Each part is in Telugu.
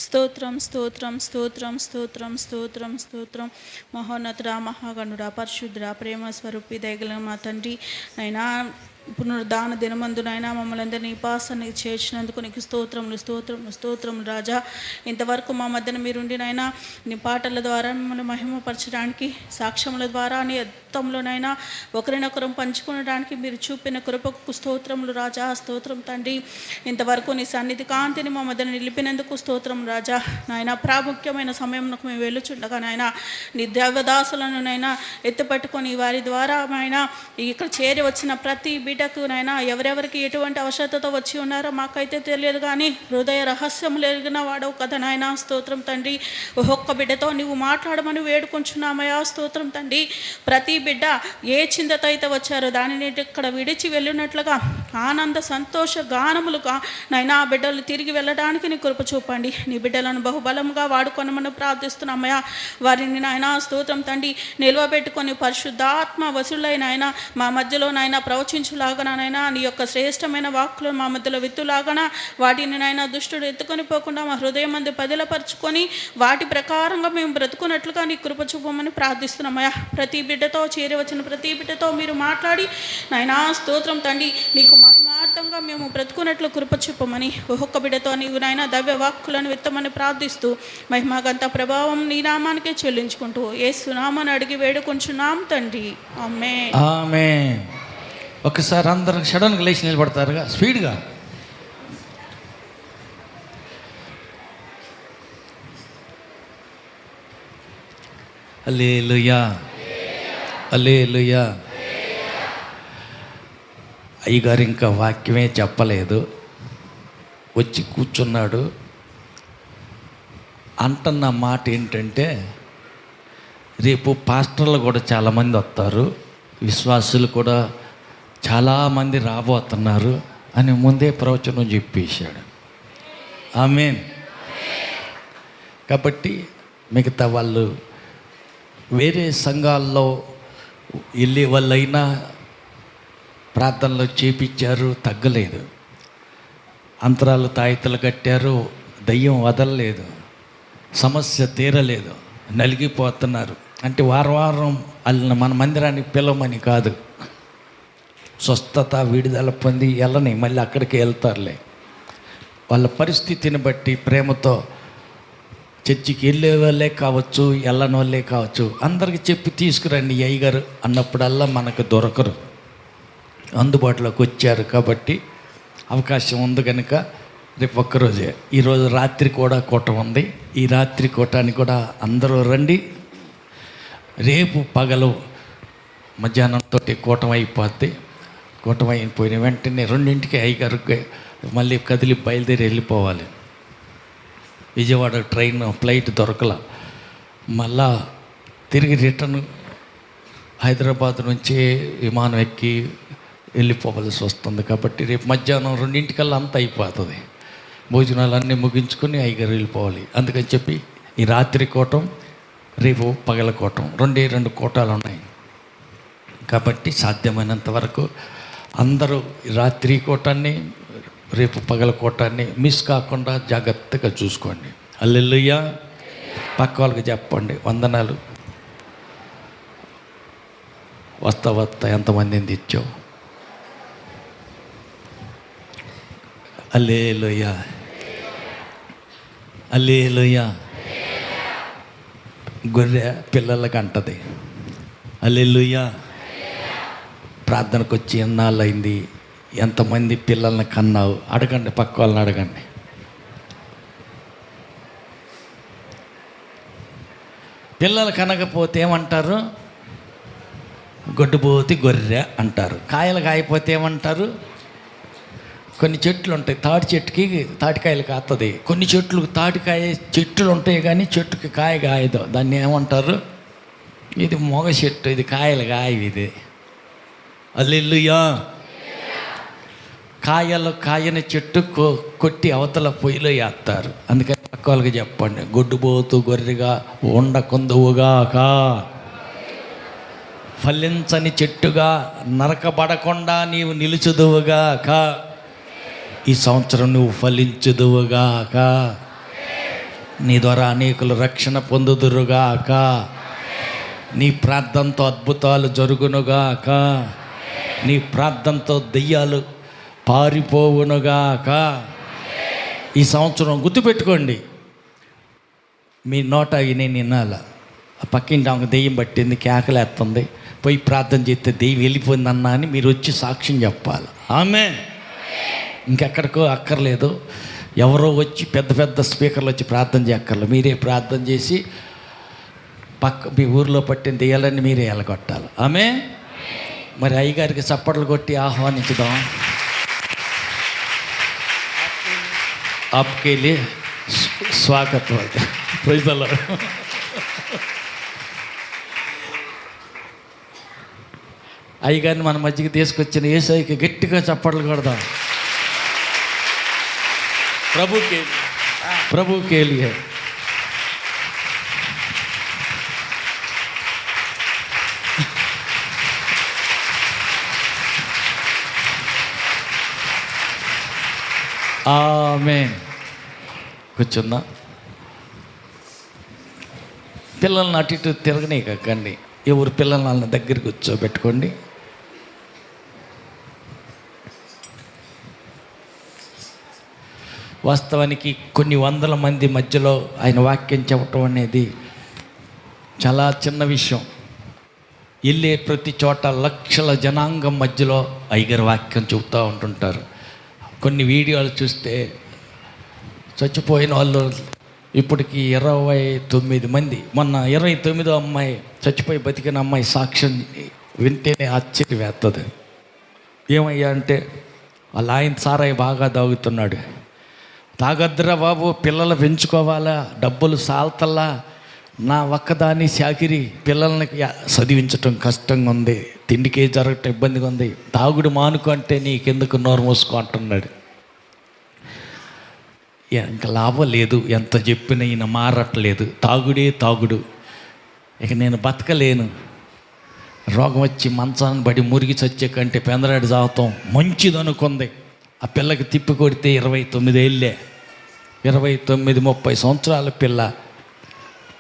స్తోత్రం స్తోత్రం స్తోత్రం స్తోత్రం స్తోత్రం స్తోత్రం. మహోన్నతుడా, మహాగణుడా, పరిశుద్ధుడా, ప్రేమ స్వరూపి, దయగల మా తండ్రి అయినా పునరుద్ధాన దినమందునైనా మమ్మల్ని అందరినీ పాసానికి చేర్చినందుకు నీకు స్తోత్రములు స్తోత్రములు స్తోత్రములు రాజా. ఇంతవరకు మా మధ్యన మీరుండినైనా నీ పాటల ద్వారా మిమ్మల్ని మహిమపరచడానికి, సాక్ష్యముల ద్వారా నీ అద్దంలోనైనా ఒకరినొకరం పంచుకునడానికి మీరు చూపిన కృపకు స్తోత్రములు రాజా. స్తోత్రం తండ్రి. ఇంతవరకు నీ సన్నిధి కాంతిని మా మధ్యన నిలిపినందుకు స్తోత్రం రాజా. నాయన ప్రాముఖ్యమైన సమయంలో మేము వెళ్ళుచుండగా నాయన నీ దేవదాసులను నైనా ఎత్తుపట్టుకొని వారి ద్వారా నాయన ఇక్కడ చేరి వచ్చిన ప్రతి బిడ్డకు నైనా ఎవరెవరికి ఎటువంటి అవసరతతో వచ్చి ఉన్నారో మాకైతే తెలియదు, కానీ హృదయ రహస్యం లేగిన వాడవు కదా నాయన. స్తోత్రం తండ్రి. ఒక్కొక్క బిడ్డతో నువ్వు మాట్లాడమని వేడుకుంటున్నామయా. స్తోత్రం తండ్రి. ప్రతి బిడ్డ ఏ చింతతో అయితే వచ్చారో దానిని ఇక్కడ విడిచి వెళ్ళినట్లుగా ఆనంద సంతోష గానములుగా నైనా ఆ బిడ్డలు తిరిగి వెళ్ళడానికి నీ కృప చూపండి. నీ బిడ్డలను బహుబలంగా వాడుకొనమని ప్రార్థిస్తున్నామయ్యా. వారిని నాయన స్తోత్రం తండ్రి నిల్వబెట్టుకొని పరిశుద్ధాత్మ వసులైన ఆయన మా మధ్యలో నాయన ప్రవచించులాగనైనా నీ యొక్క శ్రేష్టమైన వాక్కులు మా మధ్యలో విత్తులాగన వాటిని నాయన దుష్టుడు ఎత్తుకొని పోకుండా మా హృదయం మంది పదిలపరుచుకొని వాటి ప్రకారంగా మేము బ్రతుకున్నట్లుగా నీ కృప చూపమని ప్రార్థిస్తున్నామయ్యా. ప్రతి బిడ్డతో చేరి వచ్చిన ప్రతి బిడ్డతో మీరు మాట్లాడి నాయనా స్తోత్రం తండ్రి నీకు మహిమార్థంగా మేము బ్రతుకున్నట్లు కృప చూపమని ఒక్కొక్క బిడ్డతో నీవు నాయన దవ్య వాక్కులను విత్తమని ప్రార్థిస్తూ మహిమాగంత ప్రభావం నీ నామానికే చెల్లించుకుంటూ యేసు నామాన్ని అడిగి వేడుకొంచున్నాం తండ్రి. ఆమేన్. ఆమేన్. ఒకసారి అందరూ సడన్గా లేచి నిలబడతారుగా స్పీడ్గా. హల్లెలూయా హల్లెలూయా. అయ్యగారు ఇంకా వాక్యమే చెప్పలేదు, వచ్చి కూర్చున్నాడు. అంటున్న మాట ఏంటంటే రేపు పాస్టర్లు కూడా చాలామంది వస్తారు, విశ్వాసులు కూడా చాలామంది రాబోతున్నారు అని ముందే ప్రవచనం చెప్పేశాడు. ఆమేన్. కాబట్టి మిగతా వాళ్ళు వేరే సంఘాల్లో వెళ్ళే వాళ్ళైనా ప్రార్థనలు చేపించారు, తగ్గలేదు. అంతరాలు తాయితలు కట్టారు, దయ్యం వదలలేదు, సమస్య తీరలేదు, నలిగిపోతున్నారు. అంటే వారం వాళ్ళని మన మందిరానికి పిలవమని కాదు, స్వస్థత విడుదల పొంది వెళ్ళని మళ్ళీ అక్కడికి వెళ్తారులే. వాళ్ళ పరిస్థితిని బట్టి ప్రేమతో చర్చికి వెళ్ళే వాళ్ళే కావచ్చు, వెళ్ళని వాళ్ళే కావచ్చు, అందరికి చెప్పి తీసుకురండి అయ్యగారు అన్నప్పుడల్లా మనకు దొరకరు. అందుబాటులోకి వచ్చారు కాబట్టి అవకాశం ఉంది కనుక రేపు ఒక్కరోజే, ఈరోజు రాత్రి కూడా కూటం ఉంది. ఈ రాత్రి కూటానికి కూడా అందరూ రండి. రేపు పగలు మధ్యాహ్నంతో కూటం అయిపోద్ది. కూటం అయిపోయిన వెంటనే 2ంటికి అయ్యగారికి మళ్ళీ కదిలి బయలుదేరి వెళ్ళిపోవాలి. విజయవాడ ఫ్లైట్ దొరకల, మళ్ళా తిరిగి రిటర్న్ హైదరాబాద్ నుంచి విమానం ఎక్కి వెళ్ళిపోవలసి వస్తుంది. కాబట్టి రేపు మధ్యాహ్నం 2ంటికల్లా అంతా అయిపోతుంది. భోజనాలన్నీ ముగించుకొని అయ్యగారు వెళ్ళిపోవాలి. అందుకని చెప్పి ఈ రాత్రి కూటం, రేపు పగల కూటం, 2 కూటాలు ఉన్నాయి. కాబట్టి సాధ్యమైనంత వరకు అందరూ రాత్రి కూటాన్ని, రేపు పగల కూటాన్ని మిస్ కాకుండా జాగ్రత్తగా చూసుకోండి. హల్లెలూయా. పక్క వాళ్ళకి చెప్పండి వందనాలు. వస్తా ఎంతమందిని తెచ్చావు. హల్లెలూయా హల్లెలూయా. గొర్రె పిల్లలకి అంటది హల్లెలూయా. ప్రార్థనకు వచ్చి ఎన్నాళ్ళు అయింది, ఎంతమంది పిల్లల్ని కన్నావు అడగండి, పక్క వాళ్ళని అడగండి. పిల్లలు కనకపోతే ఏమంటారు? గొడ్డుపోతి గొర్రె అంటారు. కాయలు కాయపోతే ఏమంటారు? కొన్ని చెట్లు ఉంటాయి, తాటి చెట్టుకి తాటికాయలు కాస్తుంది. కొన్ని చెట్లు తాటికాయ చెట్లు ఉంటాయి కానీ చెట్టుకి కాయ కాయదు, దాన్ని ఏమంటారు? ఇది మొగ చెట్టు, ఇది కాయలు కాయవి. ఇది హల్లెలూయా. కాయని చెట్టు కొట్టి అవతల పొయ్యిలో వేస్తారు. అందుకని పక్క వాళ్ళకి చెప్పండి, గొడ్డుపోతూ గొర్రెగా ఉండకుందువుగాక, ఫలించని చెట్టుగా నరకబడకుండా నీవు నిలుచుదువుగాక, ఈ సంవత్సరం నువ్వు ఫలించుదువుగాక. నీ ద్వారా అనేకులు రక్షణ పొందుదురుగాక. నీ ప్రార్థనతో అద్భుతాలు జరుగునుగాక. నీ ప్రార్థనతో దెయ్యాలు పారిపోవునుగాక. ఈ సంవత్సరం గుర్తుపెట్టుకోండి, మీ నోట నేను వినాల. ఆ పక్కింటి ఆమెకు దెయ్యం పట్టింది, కేకలేస్తుంది, పోయి ప్రార్థన చేస్తే దెయ్యం వెళ్ళిపోయిందన్నా అని మీరు వచ్చి సాక్ష్యం చెప్పాలి. ఆమేన్. ఇంకెక్కడికో అక్కర్లేదు, ఎవరో వచ్చి పెద్ద పెద్ద స్పీకర్లు వచ్చి ప్రార్థన చేయక్కర్లేదు. మీరే ప్రార్థన చేసి మీ ఊరిలో పట్టిన దెయ్యాలన్నీ మీరే ఎలగొట్టాలి. ఆమేన్. మరి అయ్యగారికి చప్పట్లు కొట్టి ఆహ్వానించుదాం. आपके लिए स्वागत हो. Praise the lord. అయ్యగారిని మన మధ్యకి తీసుకొచ్చిన యేసయ్యకి గట్టిగా చప్పట్లు కొడదాం. ప్రభు के लिए ఆమేన్. కూర్చుందా. పిల్లల్ని అటు ఇటు తిరగనే కాకండి. ఎవరు పిల్లల్ని దగ్గర కూర్చోబెట్టుకోండి. వాస్తవానికి కొన్ని వందల మంది మధ్యలో ఆయన వాక్యం చెప్పటం అనేది చాలా చిన్న విషయం. వెళ్ళే ప్రతి చోట లక్షల జనాంగం మధ్యలో అయ్యగారి వాక్యం చెబుతూ ఉంటుంటారు. కొన్ని వీడియోలు చూస్తే చచ్చిపోయిన వాళ్ళు ఇప్పటికి 29 మంది. మొన్న 29వ అమ్మాయి చచ్చిపోయి బతికిన అమ్మాయి సాక్ష్యం వింటేనే ఆశ్చర్యం వేస్తుంది. ఏమయ్యా అంటే వాళ్ళ ఆయన సారాయి బాగా తాగుతున్నాడు. తాగద్దురా బాబు, పిల్లలు పెంచుకోవాలా, డబ్బులు సాల్తల్లా, నా ఒక్కదాన్ని చాకిరి, పిల్లల్ని చదివించటం కష్టంగా ఉంది, తిండికే జరగటం ఇబ్బందిగా ఉంది, తాగుడు మానుకో అంటే నీకెందుకు నోరు మూసుకో అంటున్నాడు. ఇంకా లాభం లేదు, ఎంత చెప్పినా ఈయన మారట్లేదు, తాగుడే తాగుడు, ఇక నేను బతకలేను, రోగం వచ్చి మంచాన్ని బడి మురిగి చచ్చే కంటే పెందరాడి జావతం మంచిది అనుకుంది. ఆ పిల్లకి తిప్పి కొడితే 29 ఏళ్ళే, 29-30 సంవత్సరాల పిల్ల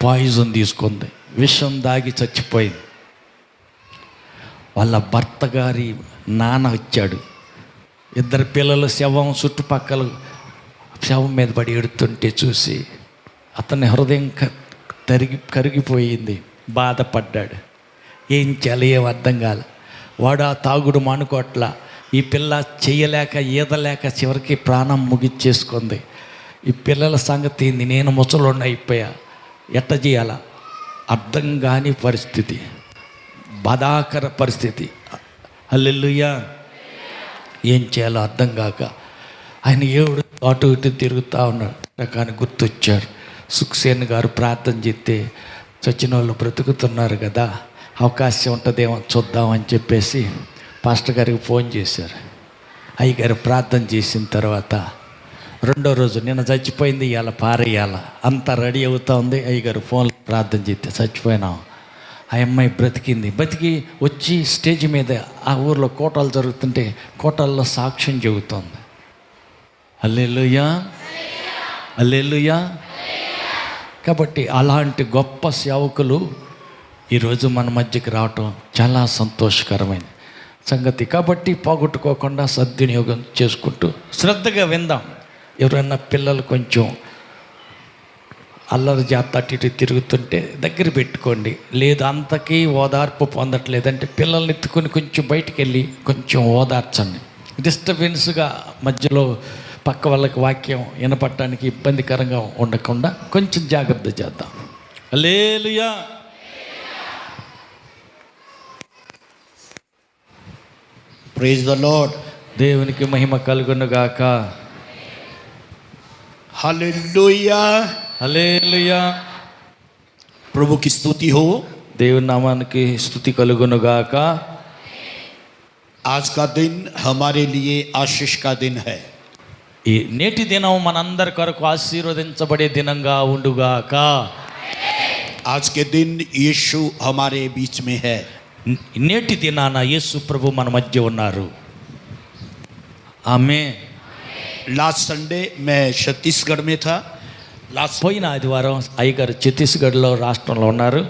పాయిజన్ తీసుకుంది, విషం దాగి చచ్చిపోయింది. వాళ్ళ భర్త గారి నాన్న వచ్చాడు. 2 పిల్లలు శవం చుట్టుపక్కల శవం మీద పడి ఎడుతుంటే చూసి అతని హృదయం కరిగిపోయింది, బాధపడ్డాడు. ఏం చేయాలి, ఏం అర్థం కాలే. వాడు ఆ తాగుడు మానుకోట్ల, ఈ పిల్ల చెయ్యలేక ఈదలేక చివరికి ప్రాణం ముగిచ్చేసుకుంది. ఈ పిల్లల సంగతి ఏంది, నేను ముసలోడిని అయిపోయా, ఎట్ట చేయాలా అర్థం కాని పరిస్థితి, బాధాకర పరిస్థితి. హల్లెలూయా. ఏం చేయాలో అర్థం కాక ఆయన ఏడు అటు ఇటు తిరుగుతూ ఉన్నాడు. కానీ గుర్తొచ్చారు, సుఖ్సేన్ గారు ప్రార్థన చేస్తే చచ్చిన వాళ్ళు బ్రతుకుతున్నారు కదా, అవకాశం ఉంటుందేమో చూద్దామని చెప్పేసి పాస్టర్ గారికి ఫోన్ చేశారు. అయ్యగారు ప్రార్థన చేసిన తర్వాత 2వ రోజు నిన్న చచ్చిపోయింది, ఇవాళ పారేయాల అంతా రెడీ అవుతూ ఉంది. అయ్యగారు ఫోన్ ప్రార్థన చేస్తే చచ్చిపోయినాం. ఆ అమ్మాయి బతికి వచ్చి స్టేజ్ మీద ఆ ఊర్లో కోటలు జరుగుతుంటే కోటల్లో సాక్ష్యం చెబుతోంది. హల్లెలూయా, హల్లెలూయా. కాబట్టి అలాంటి గొప్ప సేవకులు ఈరోజు మన మధ్యకి రావటం చాలా సంతోషకరమైన సంగతి. కాబట్టి పోగొట్టుకోకుండా సద్వినియోగం చేసుకుంటూ శ్రద్ధగా విందాం. ఎవరైనా పిల్లలు కొంచెం అల్లరి జాత అటు ఇటు తిరుగుతుంటే దగ్గర పెట్టుకోండి. లేదు అంతకీ ఓదార్పు పొందట్లేదంటే పిల్లల్ని ఎత్తుకొని కొంచెం బయటికి వెళ్ళి కొంచెం ఓదార్చండి. డిస్టర్బెన్స్గా మధ్యలో పక్క వాళ్ళకి వాక్యం వినపడటానికి ఇబ్బందికరంగా ఉండకుండా కొంచెం జాగ్రత్త చేద్దాం. హల్లెలూయా. Praise the lord. దేవునికి మహిమ కలుగునుగాక. हालेलुया, హల్లెలూయా. प्रभु की स्तुति हो. దేవుని నామానికి స్తుతి కలుగునుగాక. आज का दिन हमारे लिए आशीष का दिन है. ఈ నేటి దినం మనందరి కొరకు ఆశీర్వదించబడే దినంగా ఉండుగాక. आज के दिन यीशु हमारे बीच में है. నేటి దినాన యేసు ప్రభు మన మధ్య ఉన్నారు. ఆమేన్. लास्ट संडे मैं छत्तीसगढ़ में था. लास्ट పోయిన ఆదివారం అయ్యగారు ఛత్తీస్గఢ్లో రాష్ట్రంలో ఉన్నారు.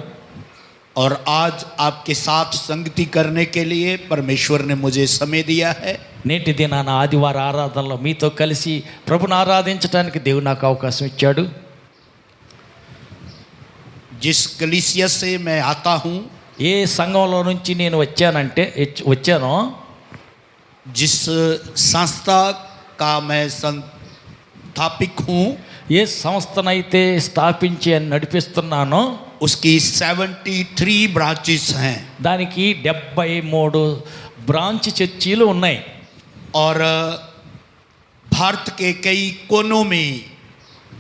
और आज आपके साथ संगति करने के लिए परमेश्वर ने मुझे समय दिया है. నేటి దినాన ఆదివార ఆరాధనలో మీతో కలిసి ప్రభుని ఆరాధించడానికి దేవుడు నాకు అవకాశం ఇచ్చాడు. जिस कलीसिया से मैं आता हूँ, ఏ సంఘంలో నుంచి నేను వచ్చానో जिस संस्था का मैं संस्थापक हूँ, ఏ సంస్థనైతే స్థాపించి నడిపిస్తున్నానో उसकी 73 ब्रांचेस हैं. దానికి 73 బ్రాంచ్ చర్చీలు ఉన్నాయి. और भारत के कई कोनों में,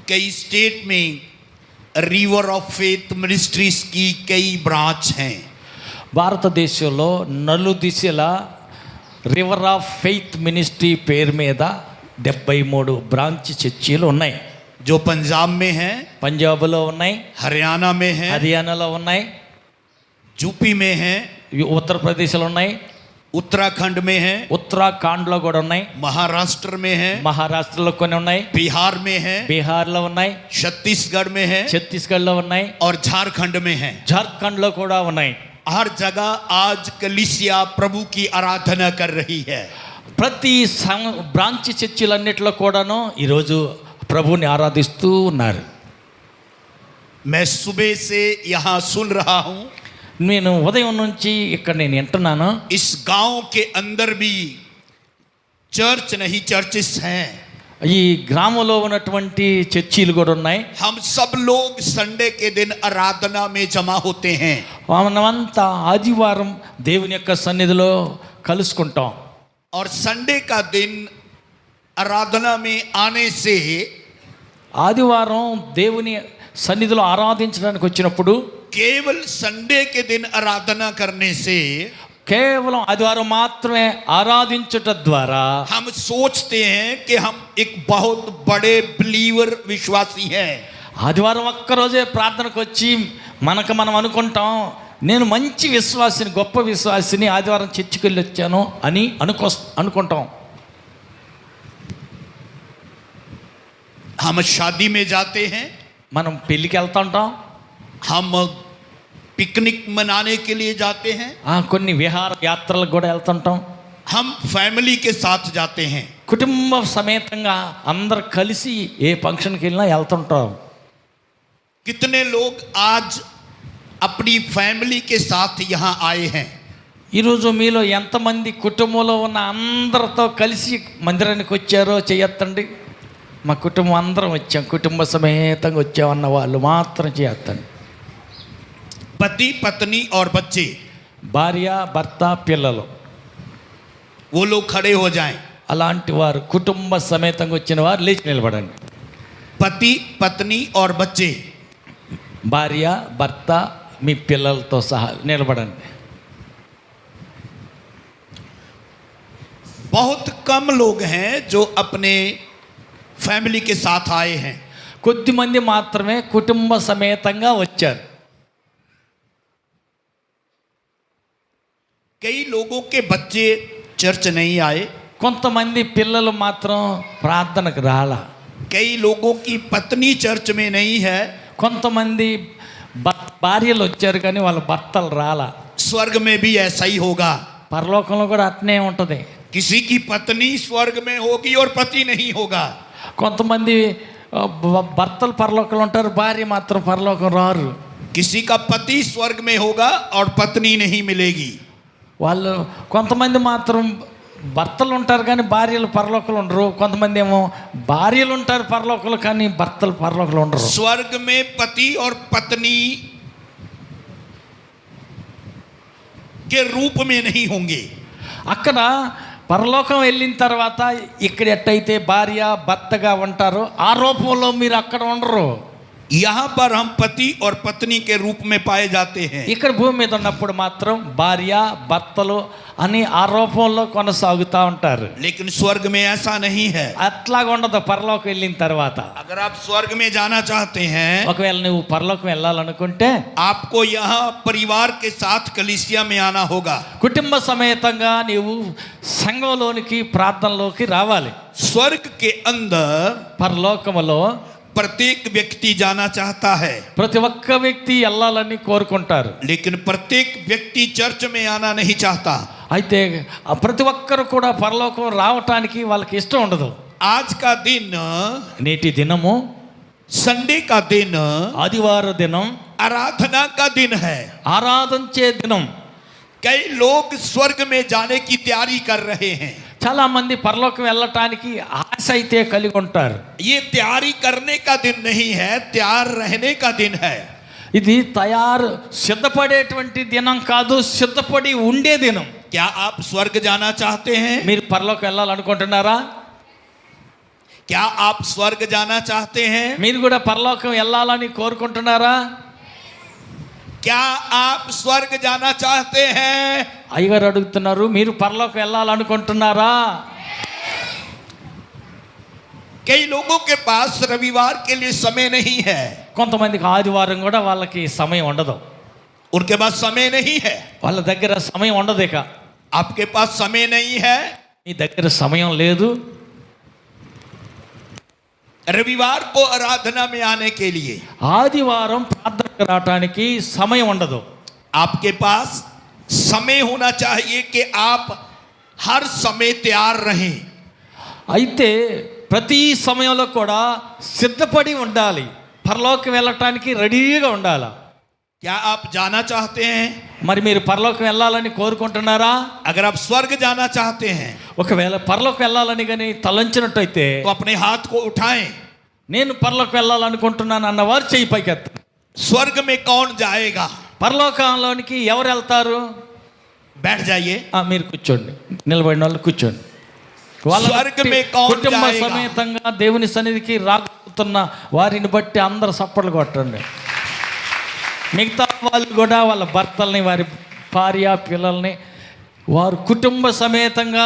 कई स्टेट में रिवर ऑफ फेथ मिनिस्ट्रीज की कई ब्रांच हैं. భారతదేశంలో నలుదిశల రివర్ ఆఫ్ ఫెయిత్ మినిస్ట్రీ పేరు మీద 73 బ్రాంచ్ చర్చీలు ఉన్నాయి. जो पंजाब में है, పంజాబ్లో ఉన్నాయి, हरियाणा में है, హర్యానాలో ఉన్నాయి, यूपी में है, ఉత్తరప్రదేశ్లో ఉన్నాయి, उत्तराखंड में है, ఉత్తరాఖండ్లో కూడా ఉన్నాయి, महाराष्ट्र में है, మహారాష్ట్రలో కొన్ని ఉన్నాయి, बिहार में है, బీహార్లో ఉన్నాయి, छत्तीसगढ़ में है ఛత్తీస్గఢ్లో ఉన్నాయి, और झारखंड में है. జార్ఖండ్లో కూడా ఉన్నాయి. हर जगह आज कलीसिया प्रभु की आराधना कर रही है. ప్రతి బ్రాంచ్ చర్చిలన్నిటిలో కూడాను ఈరోజు ప్రభుని ఆరాధిస్తూ ఉన్నారు. मैं सुबह से यहाँ सुन रहा हूँ. నేను ఉదయం నుంచి ఇక్కడ నేను వింటున్నాను. इस गांव के अंदर भी चर्च नहीं, चर्चेस हैं. ఈ గ్రామంలో ఉన్నటువంటి చర్చీలు కూడా ఉన్నాయి. हम सब लोग संडे के दिन आराधना में जमा होते हैं. మనమంతా ఆదివారం దేవుని యొక్క సన్నిధిలో కలుసుకుంటాం. और संडे का दिन आराधना में आने से ఆదివారం దేవుని సన్నిధిలో ఆరాధించడానికి వచ్చినప్పుడు केवल संडे के दिन आराधना करने से కేవలం ఆదివారం మాత్రమే ఆరాధించుట ద్వారా हम सोचते हैं कि हम एक बहुत बड़े बिलीवर विश्वासी हैं. ఆదివారం ఒక్కరోజే ప్రార్థనకు వచ్చి మనం అనుకుంటాం, నేను మంచి విశ్వాసిని, గొప్ప విశ్వాసిని, ఆదివారం చర్చికి వెళ్ళి వచ్చాను అని అనుకుంటాం. हम शादी में जाते हैं, మనం పెళ్ళికి వెళ్తుంటాం, हम पिकनिक मनाने के लिए जाते हैं, కొన్ని విహార యాత్రలకు కూడా వెళ్తుంటాం, हम फैमिली के साथ जाते हैं. కుటుంబ సమేతంగా అందరు కలిసి ఏ ఫంక్షన్కి వెళ్ళినా వెళ్తుంటాం. कितने लोग आज अपनी फैमिली के साथ यहाँ आए हैं? ఈరోజు మీలో ఎంతమంది కుటుంబంలో ఉన్న అందరితో కలిసి మందిరానికి వచ్చారో చేయొద్దండి. మా కుటుంబం అందరం వచ్చాం, కుటుంబ సమేతంగా వచ్చామన్న వాళ్ళు మాత్రం చేయొద్దండి. पति पत्नी और बच्चे, భార్య, భర్త, పిల్లలు, वो लोग खड़े हो जाएं. అలాంటి వారు కుటుంబ సమేతంగా వచ్చిన వారు లేచి నిలబడండి. पति पत्नी और बच्चे, భార్య, భర్త, మీ పిల్లలతో సహా నిలబడండి. बहुत कम लोग हैं जो अपने फैमिली के साथ आए हैं. కొద్దిమంది మాత్రమే కుటుంబ సమేతంగా వచ్చారు. कई लोगों के बच्चे चर्च नहीं आए. కొంతమంది పిల్లలు మాత్రం ప్రార్థనకు రాలా. कई लोगों की पत्नी चर्च में नहीं है. కొంతమంది భార్యలు వచ్చారు కానీ వాళ్ళ భర్తలు రాలా. स्वर्ग में भी ऐसा ही होगा. పరలోకంలో కూడా అట్నే ఉంటుంది. किसी की पत्नी स्वर्ग में होगी और पति नहीं होगा. కొంతమంది భర్తలు పరలోకంలో ఉంటారు, భార్య మాత్రం పరలోకం రారు. किसी का पति स्वर्ग में होगा और पत्नी नहीं मिलेगी. వాళ్ళు కొంతమంది మాత్రం భర్తలు ఉంటారు కానీ భార్యలు పరలోకంలో ఉండరు. కొంతమంది ఏమో భార్యలు ఉంటారు పరలోకంలో కానీ భర్తలు పరలోకంలో ఉండరు. स्वर्ग में पति और पत्नी के रूप में नहीं होंगे. అక్కడ పరలోకం వెళ్ళిన తర్వాత ఇక్కడ ఎట్టయితే భార్య భర్తగా ఉంటారో ఆ రూపంలో మీరు అక్కడ ఉండరు. यहाँ पर हम पति और पत्नी के रूप में पाए जाते हैं. ఇక్కడ భూమి మీద ఉన్నప్పుడు మాత్రం భార్య భర్తలు అని ఆ రూపంలో కొనసాగుతూ ఉంటారు. लेकिन स्वर्ग में ऐसा नहीं है. అట్లాగా ఉండదు పరలోకం వెళ్ళిన తర్వాత. अगर आप स्वर्ग में जाना चाहते हैं, ఒకవేళ నువ్వు పరలోకం వెళ్ళాలనుకుంటే आपको यहाँ परिवार के साथ कलीसिया में आना होगा. కుటుంబ సమేతంగా నీవు సంఘంలోనికి ప్రార్థనలోకి రావాలి. स्वर्ग के अंदर పరలోకములో प्रत्येक व्यक्ति जाना चाहता है, ప్రతి ఒక్క వ్యక్తి వెళ్ళాలని కోరుకుంటారు. लेकिन प्रत्येक व्यक्ति चर्च में आना नहीं चाहता. అయితే ఆ ప్రతి ఒక్కరు కూడా పరలోకం రావటానికి వాళ్ళకి ఇష్టం ఉండదు. आज का दिन, నేటి దినము संडे का दिन, ఆదివార దినం, आराधना का दिन है. ఆరాధించే దినం. कई लोग स्वर्ग में जाने की तैयारी कर रहे हैं. చాలా మంది పరలోకం వెళ్ళటానికి ఆశ అయితే కలిగి ఉంటారు. ये तैयारी करने का दिन नहीं है, तैयार रहने का दिन है. ఇది సిద్ధపడేటువంటి దినం కాదు, సిద్ధపడి ఉండే దినం. क्या आप स्वर्ग जाना चाहते हैं? మీరు పరలోకం వెళ్ళాలనుకుంటున్నారా? क्या आप स्वर्ग जाना चाहते हैं? మీరు కూడా పరలోకం వెళ్ళాలని కోరుకుంటున్నారా? क्या आप स्वर्ग जाना चाहते हैं? అయ్యగారు అడుగుతున్నారు, మీరు పరలోకం వెళ్ళాలనుకుంటున్నారా? कई लोगों के पास रविवार के लिए समय नहीं है, కొంతమందికి ఆదివారం కూడా వాళ్ళకి సమయం ఉండదు. उनके पास समय नहीं है. వాళ్ళ దగ్గర సమయం ఉండదు. ఇక आपके पास समय नहीं है. నీ దగ్గర సమయం లేదు. रविवार को आराधना में आने के लिए ఆదివారం ప్రార్థనకు రావడానికి సమయం ఉండదు. आपके पास समय होना चाहिए कि आप हर समय तैयार रहें. అయితే ప్రతి సమయంలో కూడా సిద్ధపడి ఉండాలి. పరలోకం వెళ్ళటానికి రెడీగా ఉండాలి. क्या आप जाना चाहते हैं? మరి మీరు పరలోకం వెళ్ళాలని కోరుకుంటున్నారా? अगर आप स्वर्ग जाना चाहते हैं ఒకవేళ పరలోకం వెళ్ళాలని కానీ తలంచినట్టయితే तो अपने हाथ को उठाएं. నేను పరలోకం వెళ్ళాలనుకుంటున్నాను అన్నవారు చెయ్యి పైకెత్తండి. स्वर्ग में कौन जाएगा? పరలోకంలోనికి ఎవరు వెళ్తారు? बैठ जाइए. మీరు కూర్చోండి, నిలబడిన వాళ్ళు కూర్చోండి. స్వర్గ మే కౌన్ కుటుంబ జాయేగా? సమేతంగా దేవుని సన్నిధికి రాగుతున్న వారిని బట్టి అందరు చప్పట్లు కొట్టండి. మిగతా వాళ్ళు కూడా వాళ్ళ భర్తల్ని, వారి భార్య పిల్లల్ని వారు కుటుంబ సమేతంగా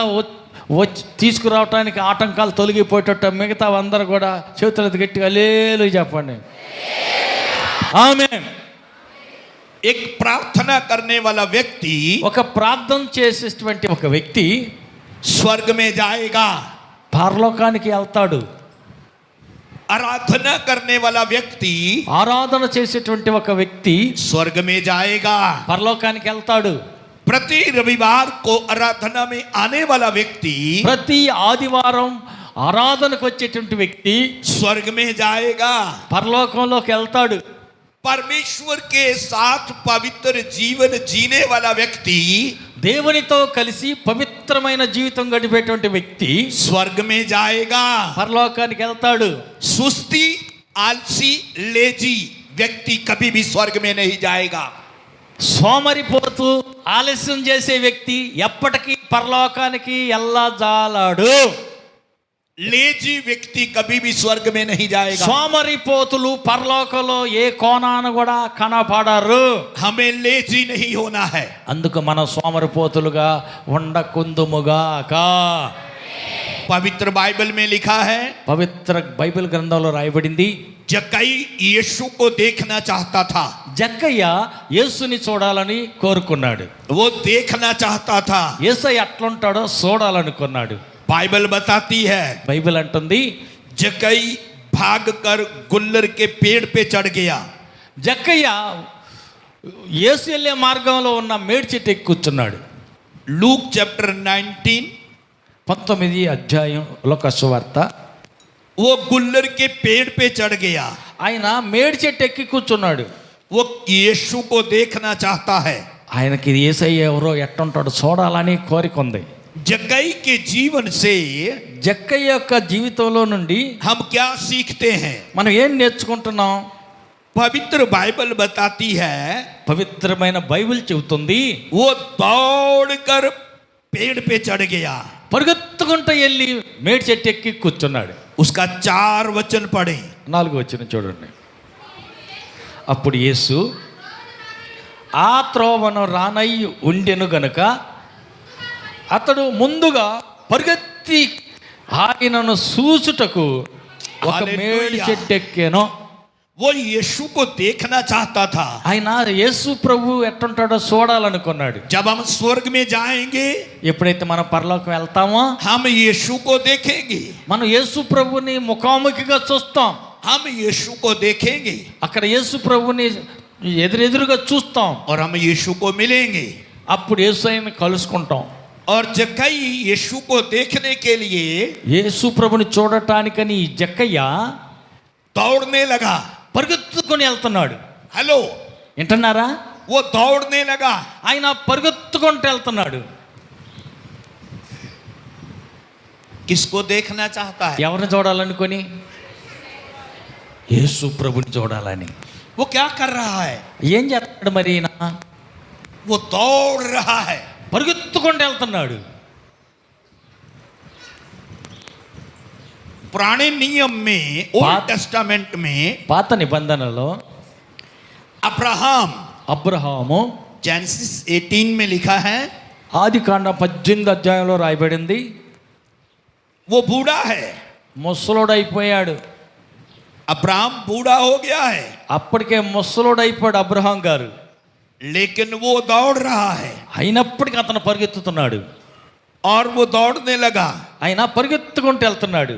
వచ్చి తీసుకురావటానికి ఆటంకాలు తొలగిపోయేటట్టు మిగతా అందరూ కూడా చేతులెత్తి గట్టిగా హల్లెలూయా చెప్పండి. ఆమేన్. एक प्रार्थना करने वाला व्यक्ति ఒక ప్రార్థన చేసేటువంటి ఒక వ్యక్తి स्वर्ग में जाएगा. పరలోకానికి వెళ్తాడు. आराधना करने वाला व्यक्ति ఆరాధన చేసేటువంటి ఒక వ్యక్తి स्वर्ग में जाएगा. పరలోకానికి వెళ్తాడు. प्रति रविवार को आराधना में आने वाला व्यक्ति ప్రతి ఆదివారం ఆరాధనకు వచ్చేటువంటి వ్యక్తి स्वर्ग में जाएगा. పరలోకంలోకి వెళ్తాడు. परमेश्वर के साथ पवित्र जीवन जीने वाला व्यक्ति దేవునితో కలిసి పవిత్రమైన జీవితం గడిపేటువంటి వ్యక్తి स्वर्ग में जाएगा. పరలోకానికి వెళ్తాడు. सुस्ती, आलसी, लेजी व्यक्ति कभी भी स्वर्ग में नहीं जाएगा. సోమరిపోతూ ఆలస్యం చేసే వ్యక్తి ఎప్పటికీ పరలోకానికి వెళ్ళజాలాడు. लेजी व्यक्ति कभी भी स्वर्ग में नहीं जाएगा. సోమరిపోతులు పరలోకంలో ఏ కోణాన కూడా కనపడరు. हमें लेजी नहीं होना है. అందుకు మనం సోమరిపోతులుగా ఉండకుందుముగాక. पवित्र बाइबल में लिखा है, పవిత్ర బైబిల్ గ్రంథంలో రాయబడింది, जक्कई यीशु को देखना चाहता था. జక్కయ్య యేసుని చూడాలని కోరుకున్నాడు. वो देखना चाहता था. యేసయ్య ఎట్లుంటాడో చూడాలనుకున్నాడు. बाइबल बताती है, బైబిల్ అంటుంది, जक्कई भागकर गुल्लर के पेड़ पे चढ़ गया. జక్కయ్య యేసు వెళ్ళే మార్గంలో ఉన్న మేడి చెట్టు ఎక్కి కూర్చున్నాడు. लूक चैप्टर 19 19 అధ్యాయం లోక సువార్త. वो गुल्लर के पेड़ पे चढ़ गया. ఆయన మేడి చెట్టు ఎక్కి కూర్చున్నాడు. वो यीशु को देखना चाहता है. ఆయనకి యేసయ్య ఎవరో ఎట్టుంటాడో చూడాలని కోరిక ఉంది. जक्कई के जीवन से జక్కయ్య యొక్క జీవితంలో నుండి हम क्या सीखते हैं? మనం ఏం నేర్చుకుంటున్నాం? पवित्र बाइबल बताती है, పవిత్రమైన బైబిల్ చెబుతుంది, वो दौड़कर पेड़ पे चढ़ गया. పరిగెత్తుకుంటూ వెళ్ళి మేడి చెట్టు ఎక్కి కూర్చున్నాడు. उसका 4 वचन पढ़े. 4 వచనం చూడండి. అప్పుడు యేసు ఆ త్రోవను రానయ్యి ఉండెను గనుక అతడు ముందుగా పరిగెత్తి ఆయనను చూచుటకు ఒక మేడి చెట్టు ఎక్కాను. वो यीशु को देखना चाहता था. ఆయన యేసు ప్రభు ఎట్టుంటాడో చూడాలనుకున్నాడు. जब हम स्वर्ग में जाएंगे, ఎప్పుడైతే మనం పరలోకం వెళ్తామో हम यीशु को देखेंगे. మనం యేసు ప్రభుని ముఖాముఖిగా చూస్తాం. हम यीशु को देखेंगे అక్కడ యేసు ప్రభుని ఎదురెదురుగా చూస్తాం, और हम यीशु को मिलेंगे। అప్పుడు యేసయ్యని కలుసుకుంటాం. और जक्कई यीशु को देखने के लिए యేసు ప్రభుని చూడటానికని ఈ జక్కయ్య दौड़ने लगा। పరిగెత్తుకొని వెళ్తున్నాడు. हेलो, వింటున్నారా? वो दौड़ने लगा। ఆయన పరిగెత్తుకుంటూ వెళ్తున్నాడు. किसको देखना चाहता है? ఎవరిని చూడాలనుకొని? యేసు ప్రభుని చూడాలని. वो क्या कर रहा है? ఏం చేస్తాడు మరి ఈయన? वो दौड़ रहा है। పరిగెత్తుకుంటూ వెళ్తున్నాడు. पुराने नियम में, ओल्ड बात- टेस्टामेंट में పాత నిబంధనలో अब्राहम, అబ్రహాము, जेनेसिस 18 में लिखा है, ఆదికాండ 18 అధ్యాయంలో రాయబడింది, वो बूढ़ा है। ముసలోడైపోయాడు. अब्राहम बूढ़ा हो गया है, అప్పటికే ముసలోడైపోయాడు అబ్రహాం గారు. लेकिन वो दौड़ रहा है। అయినప్పటికీ అతను పరిగెత్తుతున్నాడు. और वो दौड़ने लगा। ఆయన పరిగెత్తుకుంటూ వెళ్తున్నాడు.